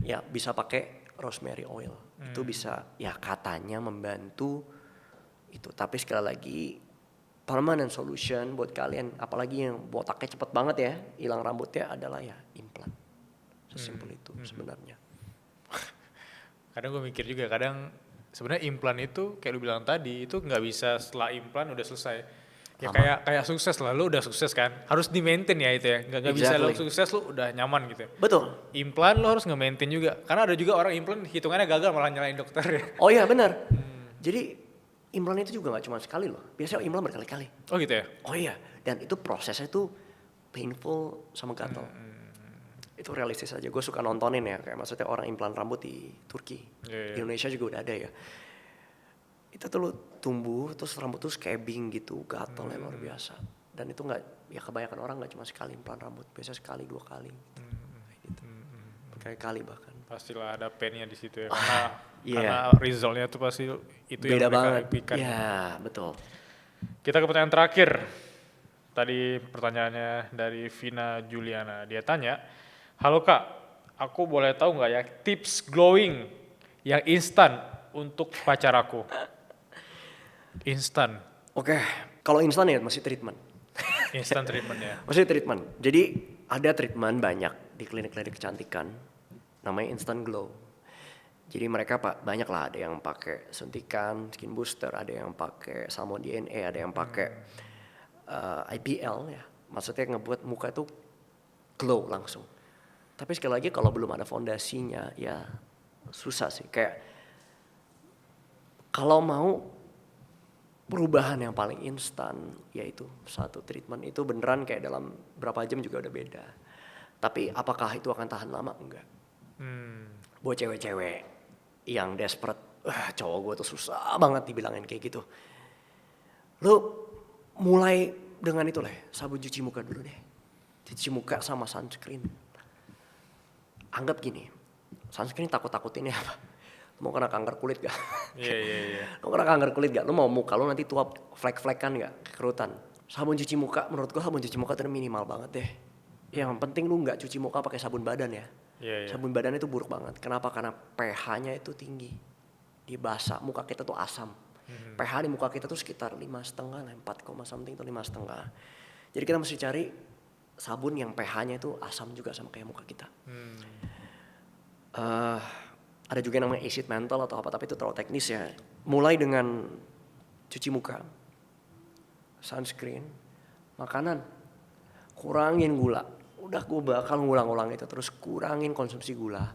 ya bisa pakai rosemary oil. Itu bisa ya katanya membantu itu. Tapi sekali lagi permanent solution buat kalian, apalagi yang botaknya cepet banget ya, hilang rambutnya adalah ya implan. Sesimpel itu sebenarnya. Kadang gue mikir juga, kadang sebenarnya implan itu kayak lu bilang tadi, itu nggak bisa setelah implan udah selesai. Ya kayak sukses lah, lu udah sukses kan, harus di maintain ya itu ya, nggak bisa lu sukses lu udah nyaman gitu. Betul. Implan lu harus nge-maintain juga, karena ada juga orang implan hitungannya gagal malah nyalain dokter ya. Oh iya benar. Jadi implan itu juga gak cuma sekali loh. Biasanya implan berkali-kali. Oh gitu ya? Oh iya. Dan itu prosesnya tuh painful sama gatel. Itu realistis aja. Gue suka nontonin ya. Kayak maksudnya orang implan rambut di Turki. Di Indonesia juga udah ada ya. itu tuh lu tumbuh terus rambut tuh scabbing gitu, gatal yang luar biasa. Dan itu nggak, ya kebanyakan orang nggak cuma sekali implan rambut, biasa sekali 2 kali gitu. Berkali-kali bahkan. Pastilah ada pain-nya di situ ya, karena Iya. result-nya tuh pasti itu Beda yang mereka banget. impikan. Ya, betul. Kita ke pertanyaan terakhir. Tadi pertanyaannya dari Vina Juliana. Dia tanya, halo Kak, aku boleh tahu nggak ya tips glowing yang instan untuk pacar aku? Instan. Oke, kalau instan ya masih treatment. Instant treatment ya. Masih treatment. Jadi ada treatment banyak di klinik-klinik kecantikan, namanya instant glow. Jadi mereka banyak lah, ada yang pakai suntikan, skin booster, ada yang pakai salmon DNA, ada yang pakai IPL ya. Maksudnya ngebuat muka itu glow langsung. Tapi sekali lagi kalau belum ada fondasinya ya susah sih. Kayak kalau mau perubahan yang paling instan yaitu satu treatment itu beneran kayak dalam berapa jam juga udah beda. Tapi apakah itu akan tahan lama? Enggak. Buat cewek-cewek yang desperate, cowok gue tuh susah banget dibilangin kayak gitu. Lu mulai dengan itu lah, sabun cuci muka dulu deh. Cuci muka sama sunscreen. Anggap gini, sunscreen takut-takutinnya apa? Mau kena kanker kulit gak? Iya. Lu kena kanker kulit gak? Lu mau muka lu nanti tua flek-flekan gak? Kerutan. Sabun cuci muka, menurut gua sabun cuci muka itu minimal banget deh. Yang penting lu gak cuci muka pakai sabun badan ya. Iya. Sabun badan itu buruk banget. Kenapa? Karena pH-nya itu tinggi. Dia basah, muka kita tuh asam. pH di muka kita tuh sekitar 5,5 lah, 4, something tuh 5,5. Jadi kita mesti cari sabun yang pH-nya itu asam juga sama kayak muka kita. Ada juga yang namanya acid mantle atau apa, tapi itu terlalu teknis ya. Mulai dengan cuci muka, sunscreen, makanan, kurangin gula. Udah gue bakal ngulang-ulang itu, terus kurangin konsumsi gula.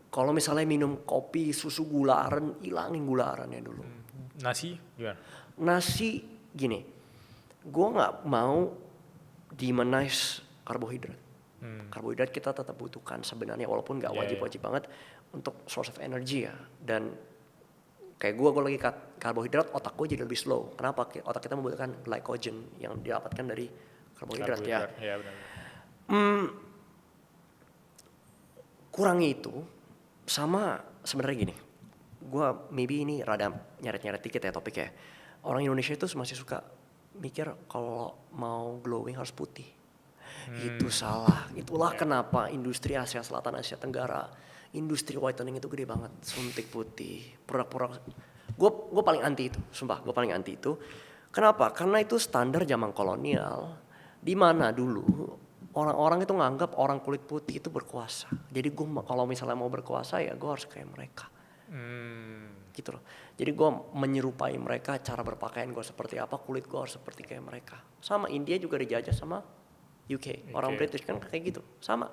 Kalau misalnya minum kopi, susu gula aren, ilangin gula arennya dulu. Nasi gimana? Nasi gini, gue nggak mau demonize karbohidrat. Karbohidrat kita tetap butuhkan sebenarnya, walaupun nggak wajib-wajib banget untuk source of energy ya. Dan kayak gue lagi karbohidrat, otak gue jadi lebih slow. Kenapa? Otak kita membutuhkan glycogen yang didapatkan dari karbohidrat ya. Iya benar. Kurangi itu sama sebenarnya gini. Gue maybe ini rada nyeret-nyeret dikit ya topiknya. Orang Indonesia itu masih suka mikir kalau mau glowing harus putih. Itu salah. Itulah kenapa industri Asia Selatan, Asia Tenggara, industri whitening itu gede banget. Suntik putih, produk-produk. Gue paling anti itu, sumpah. Gue paling anti itu. Kenapa? Karena itu standar zaman kolonial. Di mana dulu orang-orang itu nganggap orang kulit putih itu berkuasa. Jadi gue kalau misalnya mau berkuasa ya gue harus kayak mereka. Gitu loh. Jadi gue menyerupai mereka, cara berpakaian gue seperti apa, kulit gue harus seperti kayak mereka. Sama India juga dijajah sama UK. Orang British kan kayak gitu. Sama.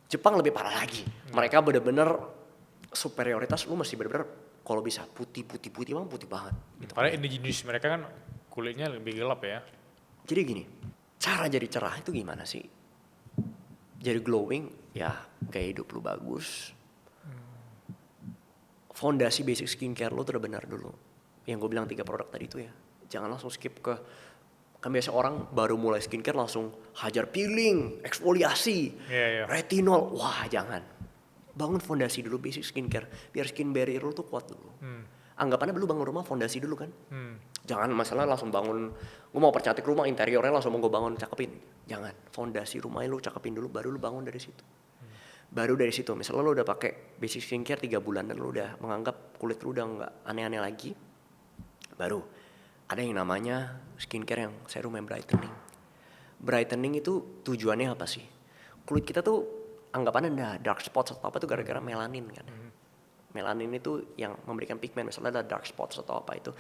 Jepang lebih parah lagi. Mereka bener-bener superioritas, lu masih bener-bener kalau bisa putih bang, putih banget. Gitu. Karena indigenous mereka kan kulitnya lebih gelap ya. Jadi gini, cara jadi cerah itu gimana sih? Jadi glowing, ya gaya hidup lu bagus. Fondasi basic skincare lu tuh udah benar dulu. Yang gue bilang 3 produk tadi itu ya. Jangan langsung skip ke, kan biasa orang baru mulai skincare langsung hajar peeling, eksfoliasi, retinol. Wah jangan. Bangun fondasi dulu basic skincare. Biar skin barrier lu tuh kuat dulu. Anggapannya lu bangun rumah fondasi dulu kan. Jangan masalah langsung bangun, gue mau percantik rumah interiornya langsung mau gue bangun cakepin. Jangan, fondasi rumahnya lu cakepin dulu baru lu bangun dari situ. Baru dari situ, misalnya lu udah pakai basic skincare 3 bulan dan lu udah menganggap kulit lu udah nggak aneh-aneh lagi, baru ada yang namanya skincare yang serum yang brightening. Brightening itu tujuannya apa sih? Kulit kita tuh anggapannya ada dark spots atau apa tuh gara-gara melanin kan. Melanin itu yang memberikan pigmen, misalnya ada dark spots atau apa itu.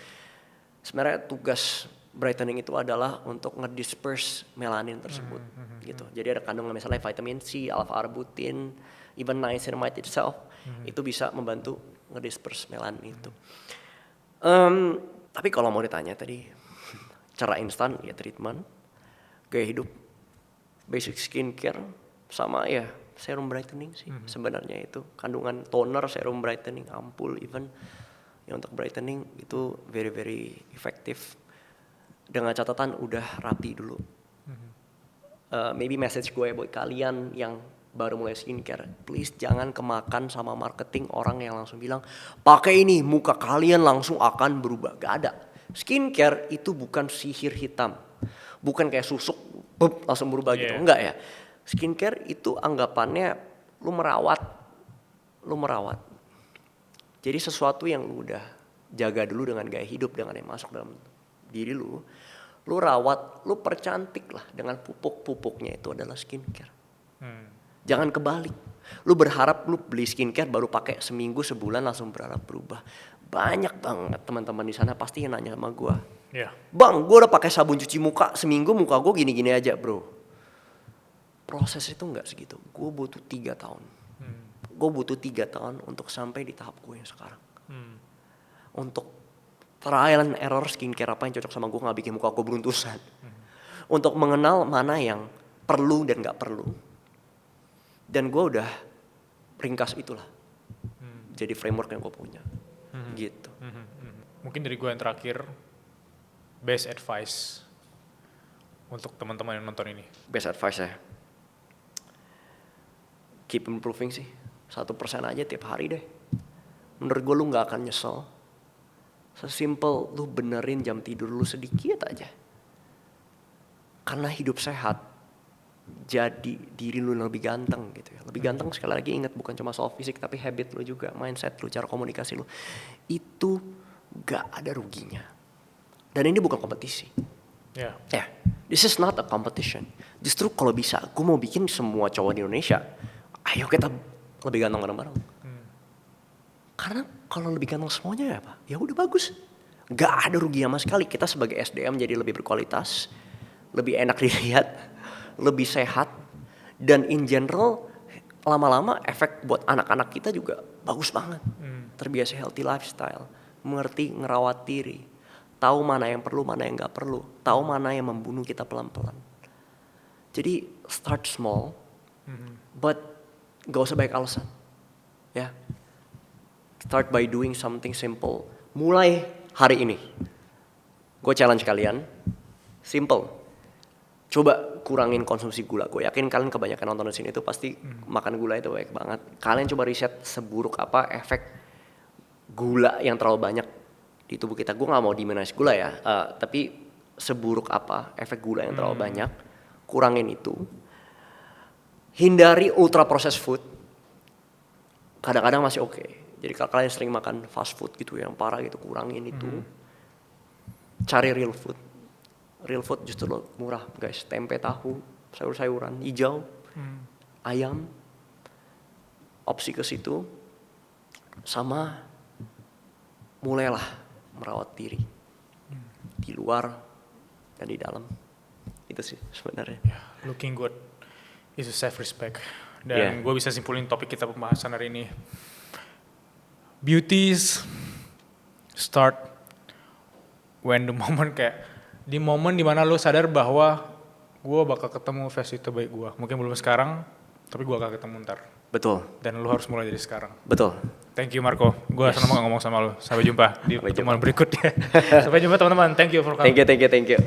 Sebenarnya tugas brightening itu adalah untuk ngedisperse melanin tersebut gitu. Jadi ada kandungan misalnya vitamin C, alpha-arbutin, even niacinamide itself itu bisa membantu ngedisperse melanin itu. Tapi kalau mau ditanya tadi cara instan ya treatment, gaya hidup, basic skincare sama ya serum brightening sih sebenarnya itu. Kandungan toner, serum brightening, ampul even ya untuk brightening itu very very efektif. Dengan catatan udah rapi dulu. Maybe message gue buat kalian yang baru mulai skincare, please jangan kemakan sama marketing orang yang langsung bilang pakai ini muka kalian langsung akan berubah. Gak ada. Skincare itu bukan sihir hitam, bukan kayak susuk langsung berubah gitu, enggak ya. Skincare itu anggapannya lu merawat. Jadi sesuatu yang lu udah jaga dulu dengan gaya hidup, dengan yang masuk dalam diri lu rawat, lu percantik lah dengan pupuk-pupuknya itu adalah skincare. Jangan kebalik. Lu berharap lu beli skincare baru pakai seminggu sebulan langsung berharap berubah. Banyak banget teman-teman di sana pasti yang nanya sama gua. Bang, gua udah pakai sabun cuci muka seminggu muka gua gini-gini aja, bro. Proses itu nggak segitu. Gua butuh 3 tahun. Gue butuh 3 tahun untuk sampai di tahap gue yang sekarang. Untuk trial and error skincare apa yang cocok sama gue, nggak bikin muka gue beruntusan. Untuk mengenal mana yang perlu dan nggak perlu. Dan gue udah ringkas itulah. Jadi framework yang gue punya. Gitu. Mungkin dari gue yang terakhir, best advice untuk teman-teman yang nonton ini. Best advice ya. Keep improving sih. 1% aja tiap hari deh. Menurut gue lu gak akan nyesel. Sesimpel lu benerin jam tidur lu sedikit aja. Karena hidup sehat, jadi diri lu lebih ganteng gitu ya. Lebih ganteng sekali lagi ingat bukan cuma soal fisik tapi habit lu juga, mindset lu, cara komunikasi lu. Itu gak ada ruginya. Dan ini bukan kompetisi. Ya, this is not a competition. Justru kalau bisa, gue mau bikin semua cowok di Indonesia, ayo kita lebih ganteng bareng-bareng. Karena kalau lebih ganteng semuanya ya apa? Ya udah bagus. Gak ada rugi sama sekali. Kita sebagai SDM jadi lebih berkualitas, lebih enak dilihat, lebih sehat, dan in general lama-lama efek buat anak-anak kita juga bagus banget. Terbiasa healthy lifestyle, mengerti ngerawat diri, tahu mana yang perlu, mana yang gak perlu, tahu mana yang membunuh kita pelan-pelan. Jadi start small, but gak usah banyak alasan, ya. Start by doing something simple. Mulai hari ini, gue challenge kalian, simple. Coba kurangin konsumsi gula. Gue yakin kalian kebanyakan nonton di sini itu pasti makan gula itu banyak banget. Kalian coba riset seburuk apa efek gula yang terlalu banyak di tubuh kita. Gue nggak mau diminish gula ya, tapi seburuk apa efek gula yang terlalu banyak. Kurangin itu. Hindari ultra processed food. Kadang-kadang masih oke. Jadi kalau kalian sering makan fast food gitu yang parah gitu, kurangin itu. Cari real food. Real food justru murah guys. Tempe, tahu, sayur-sayuran, hijau, ayam. Opsi ke situ. Sama mulailah merawat diri. Di luar dan di dalam. Itu sih sebenarnya. Looking good is a self-respect. Dan gue bisa simpulin topik kita pembahasan hari ini. Beauties start when the moment, kayak di momen dimana lo sadar bahwa gue bakal ketemu versi terbaik gue. Mungkin belum sekarang, tapi gue akan ketemu ntar. Betul. Dan lo harus mulai dari sekarang. Betul. Thank you Marco. Gue senang banget ngomong sama lo. Sampai jumpa di pertemuan berikutnya. Sampai jumpa teman-teman. Thank you for coming. Thank you.